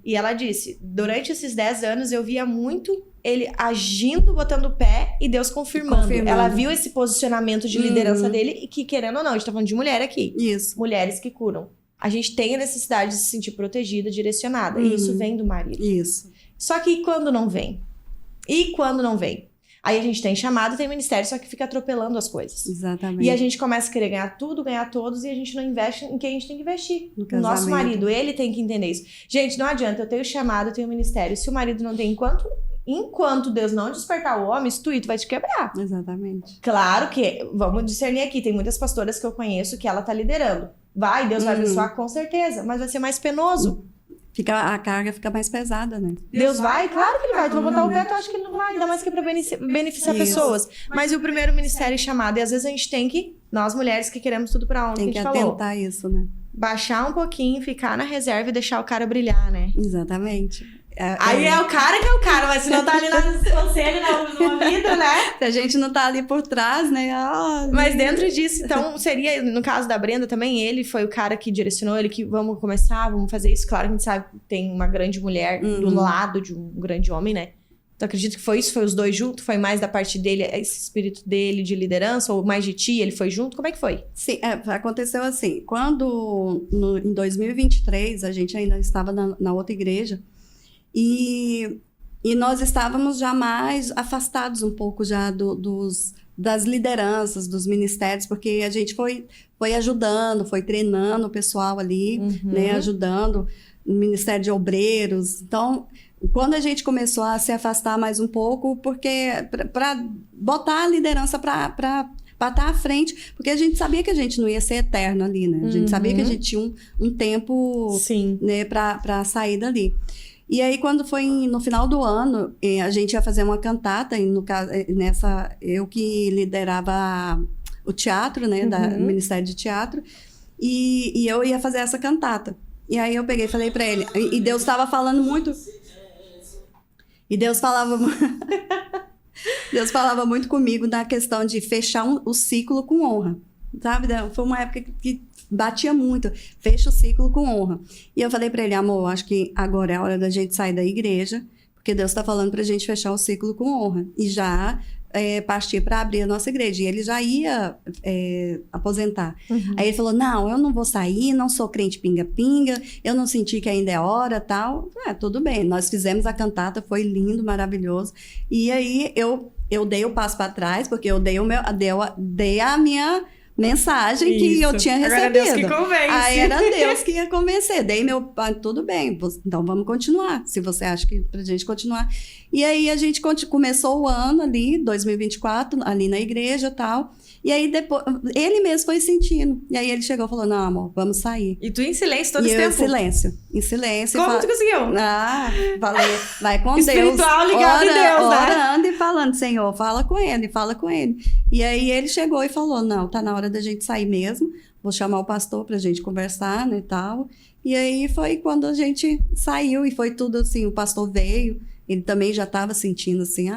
E ela disse, durante esses 10 anos eu via muito ele agindo, botando o pé e Deus confirmando. Ela viu esse posicionamento de liderança dele e que, querendo ou não, a gente tá falando de mulher aqui. Isso. Mulheres que curam. A gente tem a necessidade de se sentir protegida, direcionada. E isso vem do marido. Isso. Só que quando não vem? E quando não vem? Aí a gente tem chamado, tem ministério, só que fica atropelando as coisas. Exatamente. E a gente começa a querer ganhar tudo, ganhar todos, e a gente não investe em quem a gente tem que investir. No nosso marido, ele tem que entender isso. Gente, não adianta, eu tenho chamado, eu tenho ministério. Se o marido não tem, enquanto Deus não despertar o homem, isso vai te quebrar. Exatamente. Claro que, vamos discernir aqui, tem muitas pastoras que eu conheço que ela tá liderando. Deus vai abençoar com certeza, mas vai ser mais penoso. A carga fica mais pesada, né? Deus vai? Claro que ele vai. Tu vai botar o pé, tu acha que ele não vai. Ainda mais que é pra beneficiar pessoas. Mas e o primeiro ministério chamado? E às vezes a gente tem que, nós mulheres que queremos tudo pra onde, tem que a gente falou. falou. Atentar isso, né? Baixar um pouquinho, ficar na reserva e deixar o cara brilhar, né? Exatamente. Aí é o cara que é o cara, mas se não tá ali no conselho, numa vida, né? Se a gente não tá ali por trás, né? Mas dentro disso, então, seria, no caso da Brenda também, ele foi o cara que direcionou, ele que vamos começar, vamos fazer isso. Claro que a gente sabe que tem uma grande mulher do lado de um grande homem, né? Então, acredito que foi isso? Foi os dois juntos? Foi mais da parte dele, esse espírito dele de liderança? Ou mais de ti, ele foi junto? Como é que foi? Sim, aconteceu assim. Quando, em 2023, a gente ainda estava na outra igreja, e nós estávamos já mais afastados um pouco já das lideranças, dos ministérios, porque a gente foi ajudando, foi treinando o pessoal ali, né, ajudando o Ministério de Obreiros. Então, quando a gente começou a se afastar mais um pouco, porque para botar a liderança para estar à frente, porque a gente sabia que a gente não ia ser eterno ali, né? A gente sabia que a gente tinha um tempo, né, para sair dali. E aí, quando foi no final do ano, a gente ia fazer uma cantata, e no caso, eu que liderava o teatro, né, do Ministério de Teatro, e eu ia fazer essa cantata. E aí eu peguei e falei para ele, e Deus estava falando muito, e Deus falava muito comigo na questão de fechar o ciclo com honra, sabe? Foi uma época que batia muito, fecha o ciclo com honra. E eu falei para ele, amor, acho que agora é a hora da gente sair da igreja, porque Deus está falando para a gente fechar o ciclo com honra. E já partir para abrir a nossa igreja. E ele já ia aposentar. Aí ele falou, não, eu não vou sair, não sou crente pinga-pinga, eu não senti que ainda é hora, tal. Tudo bem, nós fizemos a cantata, foi lindo, maravilhoso. E aí eu dei o passo para trás, porque eu dei a minha mensagem que eu tinha recebido. Agora era Deus que convence. Aí era Deus que ia convencer. Tudo bem, então vamos continuar, se você acha que pra gente continuar. E aí a gente começou o ano ali, 2024, ali na igreja e tal. E aí depois, ele mesmo foi sentindo. E aí ele chegou e falou, não, amor, vamos sair. E tu em silêncio todo esse tempo? Em silêncio. Como tu conseguiu? Falei, vai com Espiritual Deus. ligado em Deus, né? Orando e falando, Senhor, fala com ele. E aí ele chegou e falou, não, tá na hora da gente sair mesmo. Vou chamar o pastor pra gente conversar, né, e tal. E aí foi quando a gente saiu e foi tudo assim, o pastor veio, ele também já estava sentindo assim,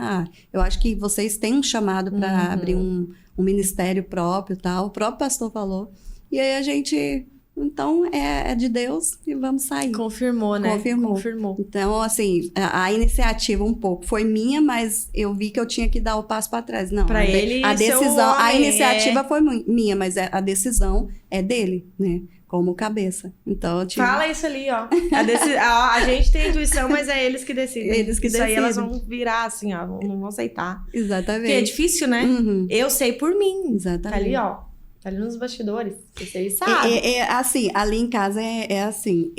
eu acho que vocês têm um chamado para abrir um ministério próprio e tal. O próprio pastor falou. E aí a gente... Então, é de Deus e vamos sair. Confirmou, né? Confirmou. Então, assim, a iniciativa um pouco foi minha, mas eu vi que eu tinha que dar o passo para trás. Não, pra ele, a decisão, homem, a iniciativa foi minha, mas a decisão é dele, né? Como cabeça. Então, eu tive... Fala isso ali, ó. A gente tem intuição, mas é eles que decidem. Eles que decidem. Isso aí elas vão virar assim, ó. Não vão aceitar. Exatamente. Porque é difícil, né? Eu sei por mim. Exatamente. Tá ali, ó. Tá ali nos bastidores. Vocês sabem. Assim, ali em casa é assim.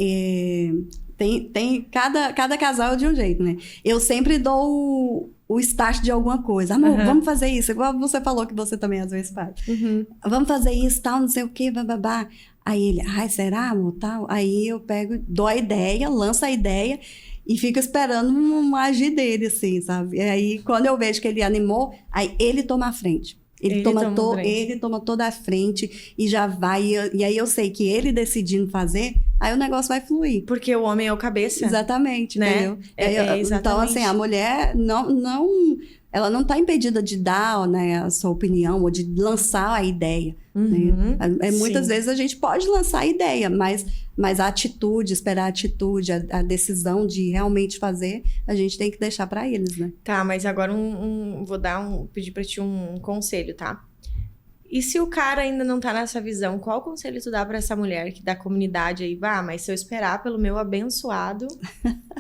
Tem cada casal é de um jeito, né? Eu sempre dou o start de alguma coisa. Amor, vamos fazer isso. Igual você falou que você também às vezes faz. Vamos fazer isso, tal, não sei o quê, bababá. Aí ele, será, amor, tal? Aí eu pego, dou a ideia, lanço a ideia e fico esperando um agir dele, assim, sabe? E aí, quando eu vejo que ele animou, aí ele toma a frente. Ele toma toda a frente e já vai. E aí eu sei que ele decidindo fazer, aí o negócio vai fluir. Porque o homem é o cabeça. Exatamente, né? Entendeu? Exatamente. Então, assim, a mulher ela não está impedida de dar, né, a sua opinião ou de lançar a ideia. Né? Muitas vezes a gente pode lançar a ideia, mas a atitude, esperar a atitude, a decisão de realmente fazer, a gente tem que deixar para eles, né? Tá, mas agora pedir para ti um conselho, tá? E se o cara ainda não tá nessa visão, qual conselho tu dá pra essa mulher da comunidade aí? Mas se eu esperar pelo meu abençoado,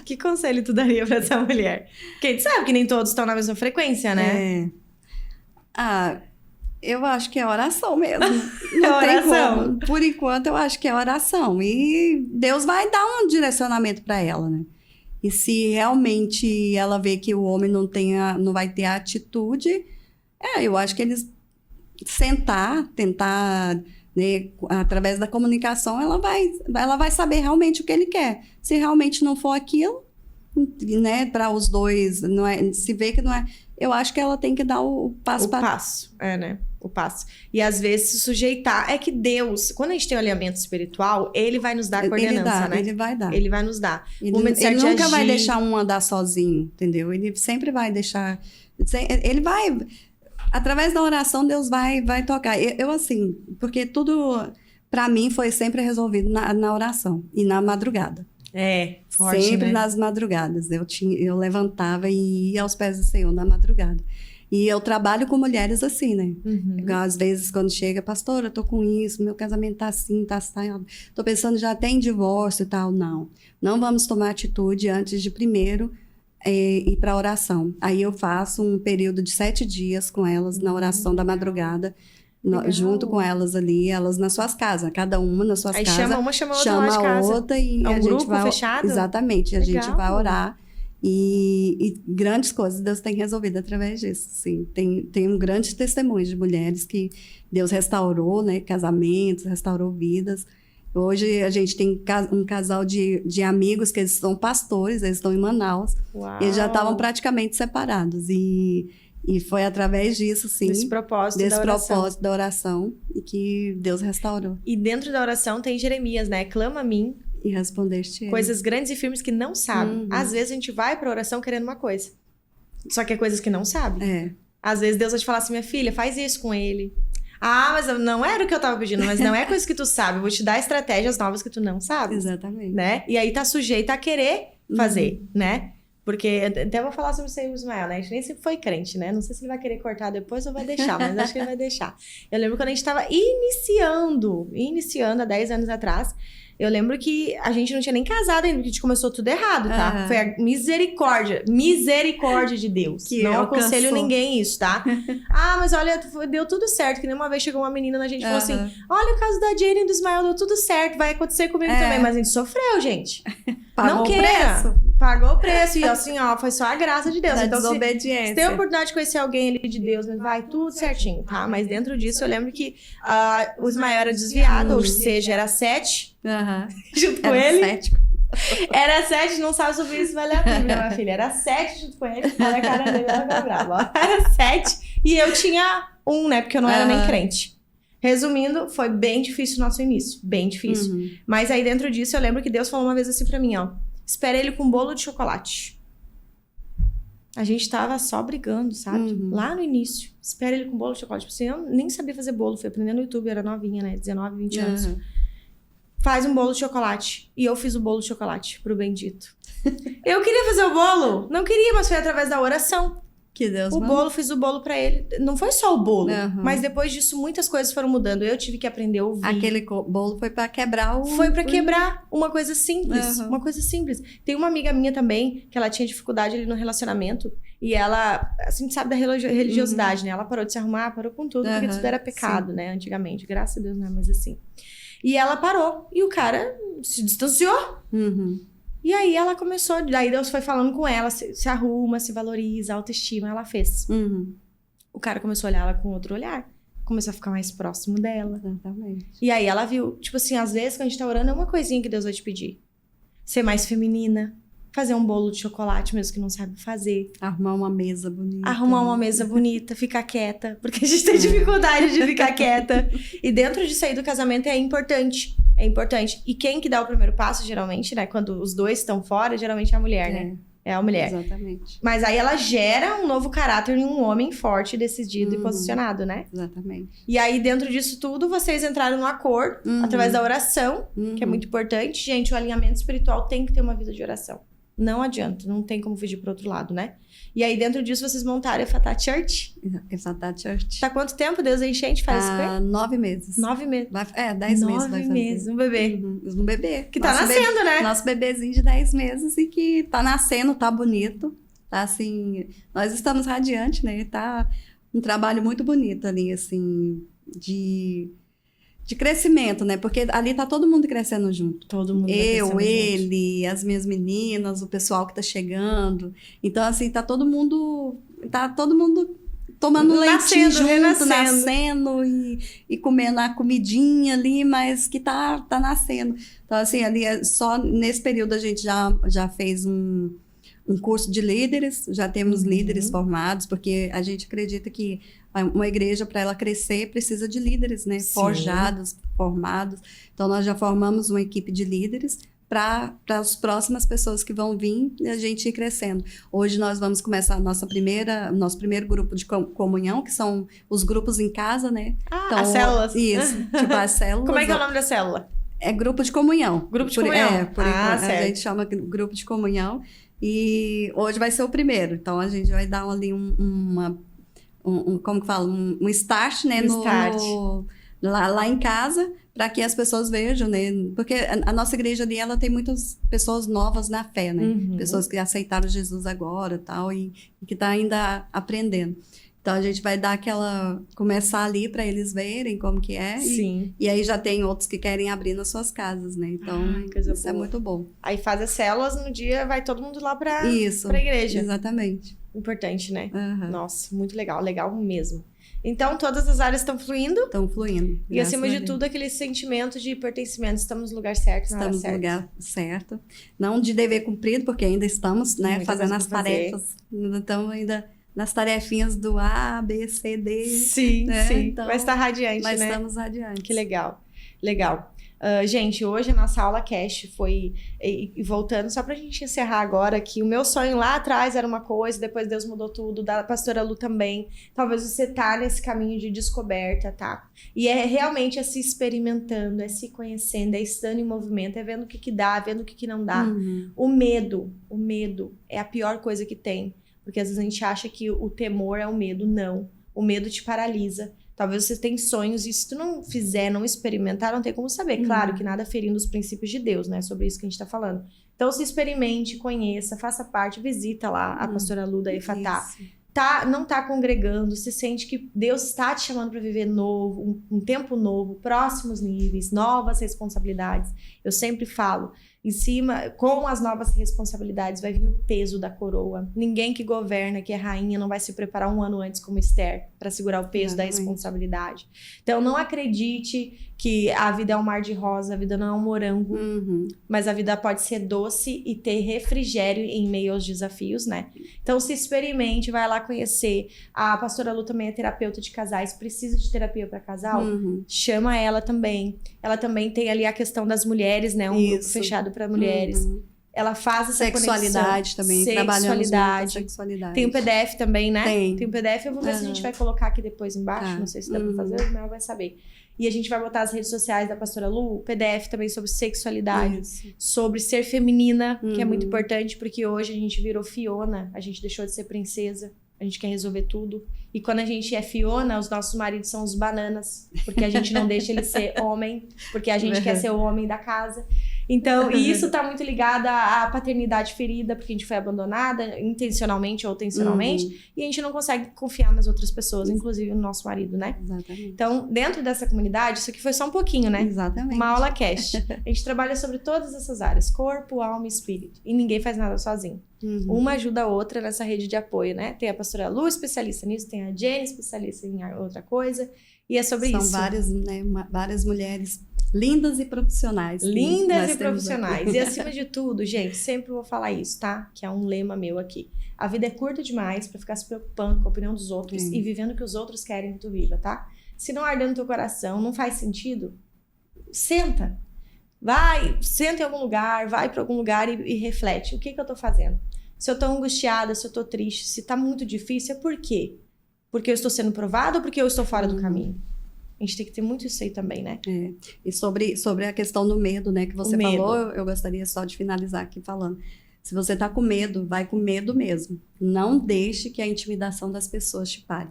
que conselho tu daria pra essa mulher? Porque a gente sabe que nem todos estão na mesma frequência, né? Eu acho que é oração mesmo. Não tem como. Por enquanto, eu acho que é oração. E Deus vai dar um direcionamento pra ela, né? E se realmente ela vê que o homem não vai ter a atitude, eu acho que eles tentar, né, através da comunicação, ela vai saber realmente o que ele quer. Se realmente não for aquilo, né, para os dois, não é, se vê que não é, eu acho que ela tem que dar o passo. Né? O passo. E às vezes se sujeitar, é que Deus, quando a gente tem o alinhamento espiritual, ele vai nos dar a coordenança, né? Ele vai dar. Ele vai nos dar. Ele nunca vai deixar um andar sozinho, entendeu? Ele sempre vai deixar, ele vai... Através da oração, Deus vai tocar. Eu assim, porque tudo, para mim, foi sempre resolvido na oração e na madrugada. Forte, sempre, né? Nas madrugadas. Eu levantava e ia aos pés do Senhor na madrugada. E eu trabalho com mulheres assim, né? Às vezes, quando chega, pastora, eu tô com isso, meu casamento tá assim, tá assado. Tô pensando já até em divórcio e tal. Não vamos tomar atitude antes de primeiro... ir para oração. Aí eu faço um período de 7 dias com elas na oração da madrugada, junto com elas ali, elas nas suas casas, cada uma nas suas casas. Aí chama a outra e é um a grupo gente vai fechado? Exatamente, a gente vai orar e grandes coisas Deus tem resolvido através disso. Sim, tem um grande testemunho de mulheres que Deus restaurou, né, casamentos, restaurou vidas. Hoje a gente tem um casal de amigos que eles são pastores, eles estão em Manaus. Uau. Eles já estavam praticamente separados. E foi através disso, sim. Desse propósito da oração e que Deus restaurou. E dentro da oração tem Jeremias, né? Clama a mim. E respondeste. Coisas grandes e firmes que não sabe. Às vezes a gente vai pra oração querendo uma coisa. Só que é coisas que não sabe. Às vezes Deus vai te falar assim, minha filha, faz isso com ele. Mas não era o que eu tava pedindo, mas não é coisa que tu sabe. Eu vou te dar estratégias novas que tu não sabe. Exatamente. Né? E aí tá sujeita a querer fazer, né? Porque até vou falar sobre o Ismael, né? A gente nem sempre foi crente, né? Não sei se ele vai querer cortar depois ou vai deixar, mas acho que ele vai deixar. Eu lembro quando a gente tava iniciando há 10 anos atrás. Eu lembro que a gente não tinha nem casado ainda, porque a gente começou tudo errado, tá? Foi a misericórdia de Deus. Que não aconselho ninguém isso, tá? Mas olha, deu tudo certo. Que nem uma vez chegou uma menina na gente e falou assim, olha o caso da Jane e do Ismael, deu tudo certo, vai acontecer comigo também. Mas a gente sofreu, gente. Pagou não o queira. preço. Pagou o preço. E assim, foi só a graça de Deus. Da então, desobediência. Se tem a oportunidade de conhecer alguém ali de Deus, vai tudo certinho, tá? Mas dentro disso, eu lembro que o Ismael era desviado, ou seja, era 7. Junto com ele. Cético. Era 7, não sabe sobre isso, vai ler a Bíblia, minha filha. Era 7 junto com ele. Olha a cara dele, ela vai brava. Era 7 e eu tinha 1, né? Porque eu não era nem crente. Resumindo, foi bem difícil o nosso início. Bem difícil. Mas aí dentro disso, eu lembro que Deus falou uma vez assim pra mim, ó. Espera ele com bolo de chocolate. A gente tava só brigando, sabe? Lá no início. Espera ele com bolo de chocolate. Tipo assim, eu nem sabia fazer bolo. Fui aprendendo no YouTube, eu era novinha, né? 19, 20 anos. Faz um bolo de chocolate. E eu fiz o bolo de chocolate pro Bendito. Eu queria fazer o bolo. Não queria, mas foi através da oração. Que Deus O mandou. bolo, fiz o bolo pra ele. Não foi só o bolo. Mas depois disso, muitas coisas foram mudando. Eu tive que aprender a ouvir. Aquele bolo foi pra quebrar o... Foi pra quebrar uma coisa simples. Uma coisa simples. Tem uma amiga minha também, que ela tinha dificuldade ali no relacionamento. E ela, assim, sabe da religiosidade, né? Ela parou de se arrumar, parou com tudo. Porque tudo era pecado, né? Antigamente. Graças a Deus, não é mais assim. E ela parou. E o cara se distanciou. E aí ela começou, daí Deus foi falando com ela, se arruma, se valoriza, autoestima, ela fez. O cara começou a olhar ela com outro olhar, começou a ficar mais próximo dela. Exatamente. E aí ela viu, tipo assim, às vezes quando a gente tá orando é uma coisinha que Deus vai te pedir. Ser mais feminina, fazer um bolo de chocolate mesmo que não sabe fazer. Arrumar uma mesa bonita. Arrumar uma mesa bonita, ficar quieta, porque a gente tem dificuldade de ficar quieta. E dentro disso aí do casamento é importante. É importante. E quem que dá o primeiro passo, geralmente, né? Quando os dois estão fora, geralmente é a mulher, né? É a mulher. Exatamente. Mas aí ela gera um novo caráter em um homem forte, decidido e posicionado, né? Exatamente. E aí, dentro disso tudo, vocês entraram no acordo, através da oração, que é muito importante. Gente, o alinhamento espiritual tem que ter uma vida de oração. Não adianta, não tem como fugir pro outro lado, né? E aí, dentro disso, vocês montaram a Efatá Church. Efatá Church. Tá quanto tempo Deus enchente faz isso? 9 meses. 9 meses. 10 meses vai fazer. 9 meses, um bebê. Um bebê. Que tá nascendo, né? Nosso bebezinho de 10 meses e que tá nascendo, tá bonito. Tá assim, nós estamos radiantes, né? Tá um trabalho muito bonito ali, assim, de crescimento, né? Porque ali tá todo mundo crescendo junto. Todo mundo ele, as minhas meninas, o pessoal que tá chegando. Então, assim, tá todo mundo tomando leitinho junto, nascendo e comendo a comidinha ali, mas que tá nascendo. Então, assim, ali só nesse período a gente já fez um curso de líderes, já temos líderes formados, porque a gente acredita que uma igreja, para ela crescer, precisa de líderes, né? Forjados, formados. Então, nós já formamos uma equipe de líderes para as próximas pessoas que vão vir e a gente ir crescendo. Hoje nós vamos começar nosso primeiro grupo de comunhão, que são os grupos em casa, né? Então, as células. Isso, tipo as células. Como é que é o nome da célula? É grupo de comunhão. Grupo de comunhão. Certo. A gente chama grupo de comunhão. E hoje vai ser o primeiro. Então, a gente vai dar ali como que fala? Um start, né? Lá em casa, para que as pessoas vejam, né? Porque a nossa igreja ali, ela tem muitas pessoas novas na fé, né? Pessoas que aceitaram Jesus agora, tal, e que tá ainda aprendendo. Então, a gente vai dar começar ali para eles verem como que é. Sim. E aí já tem outros que querem abrir nas suas casas, né? Então, isso é muito bom. Aí faz as células, no dia vai todo mundo lá pra igreja. Exatamente. Importante, né? Nossa, muito legal. Legal mesmo. Então, todas as áreas estão fluindo? Estão fluindo. E acima de tudo, aquele sentimento de pertencimento. Estamos no lugar certo, Estamos no lugar certo. Não de dever cumprido, porque ainda estamos, né, fazendo as tarefas. Então, ainda nas tarefinhas do A, B, C, D. Sim, né? sim. Então, mas está radiante, mas né? estamos radiantes. Que legal. Legal. Gente, hoje a nossa aula cash foi... E voltando, só pra gente encerrar agora, que o meu sonho lá atrás era uma coisa, depois Deus mudou tudo, da pastora Lu também. Talvez você tá nesse caminho de descoberta, tá? E realmente se experimentando, se conhecendo, estando em movimento, vendo o que dá, vendo o que não dá. O medo é a pior coisa que tem. Porque às vezes a gente acha que o temor é o medo. Não. O medo te paralisa. Talvez você tenha sonhos e se tu não fizer, não experimentar, não tem como saber. Claro que nada ferindo os princípios de Deus, né? Sobre isso que a gente tá falando. Então, se experimente, conheça, faça parte, visita lá a pastora Lu da Efatá. Não tá congregando, se sente que Deus está te chamando para viver novo, um tempo novo, próximos níveis, novas responsabilidades. Eu sempre falo, em cima, com as novas responsabilidades, vai vir o peso da coroa. Ninguém que governa, que é rainha, não vai se preparar um ano antes como Esther para segurar o peso da responsabilidade. Então, não acredite que a vida é um mar de rosa, a vida não é um morango, mas a vida pode ser doce e ter refrigério em meio aos desafios, né? Então, se experimente, vai lá conhecer. A pastora Lu também é terapeuta de casais, precisa de terapia para casal? Chama ela também. Ela também tem ali a questão das mulheres, né? Um grupo fechado para mulheres. ela faz essa sexualidade conexão. também, trabalhamos muito a sexualidade. Tem o PDF também, né? Tem o PDF, eu vou ver se a gente vai colocar aqui depois embaixo, não sei se dá pra fazer, o Mel vai saber. E a gente vai botar as redes sociais da Pastora Lu, o PDF também sobre sexualidade, sobre ser feminina, que é muito importante, porque hoje a gente virou Fiona, a gente deixou de ser princesa, a gente quer resolver tudo. E quando a gente é Fiona, os nossos maridos são os bananas, porque a gente não deixa ele ser homem, porque a gente quer ser o homem da casa. Então, e isso tá muito ligado à paternidade ferida, porque a gente foi abandonada, intencionalmente ou intencionalmente, e a gente não consegue confiar nas outras pessoas, inclusive no nosso marido, né? Exatamente. Então, dentro dessa comunidade, isso aqui foi só um pouquinho, né? Exatamente. Uma aula cast. A gente trabalha sobre todas essas áreas, corpo, alma e espírito. E ninguém faz nada sozinho. Uma ajuda a outra nessa rede de apoio, né? Tem a pastora Lu, especialista nisso, tem a Jenny, especialista em outra coisa, e é sobre isso. São várias, né, várias mulheres lindas e profissionais. Lindas e profissionais. E acima de tudo, gente, sempre vou falar isso, tá? Que é um lema meu aqui. A vida é curta demais pra ficar se preocupando com a opinião dos outros e vivendo o que os outros querem que tu viva, tá? Se não arder no teu coração, não faz sentido, senta. Vai, senta em algum lugar, vai pra algum lugar e reflete. O que eu tô fazendo? Se eu tô angustiada, se eu tô triste, se tá muito difícil, é por quê? Porque eu estou sendo provada ou porque eu estou fora do caminho? A gente tem que ter muito isso aí também, né? E sobre a questão do medo, né, que você falou, eu gostaria só de finalizar aqui falando. Se você tá com medo, vai com medo mesmo. Não deixe que a intimidação das pessoas te pare.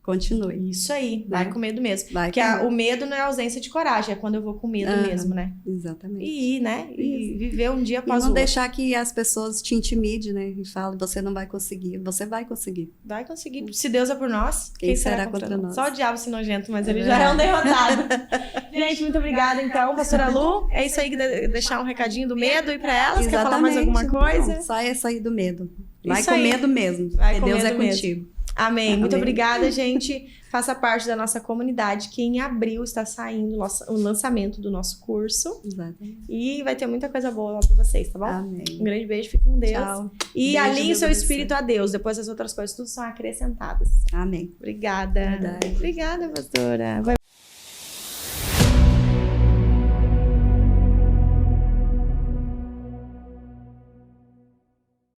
Continue. Isso aí, vai com medo mesmo. Porque o medo não é ausência de coragem, é quando eu vou com medo mesmo, né? Exatamente. E ir, né? E viver um dia após o outro. E não deixar deixar que as pessoas te intimidem, né? E falem, você não vai conseguir. Você vai conseguir. Vai conseguir. Se Deus é por nós, quem será contra nós? Só o diabo se nojento, mas ele já é um derrotado. Gente, muito obrigada então, pastora Lu. É isso aí, deixar um recadinho do medo e para elas. Quer falar mais alguma coisa? Não, só é sair do medo. Vai isso com aí. Medo mesmo. Vai com Deus medo é contigo. Mesmo. Amém. Muito obrigada, gente. Faça parte da nossa comunidade, que em abril está saindo o lançamento do nosso curso. Exatamente. E vai ter muita coisa boa lá para vocês, tá bom? Amém. Um grande beijo, fique com Deus. Tchau. E alinhe o seu espírito a Deus. Depois as outras coisas tudo são acrescentadas. Amém. Obrigada. Verdade. Obrigada, pastora.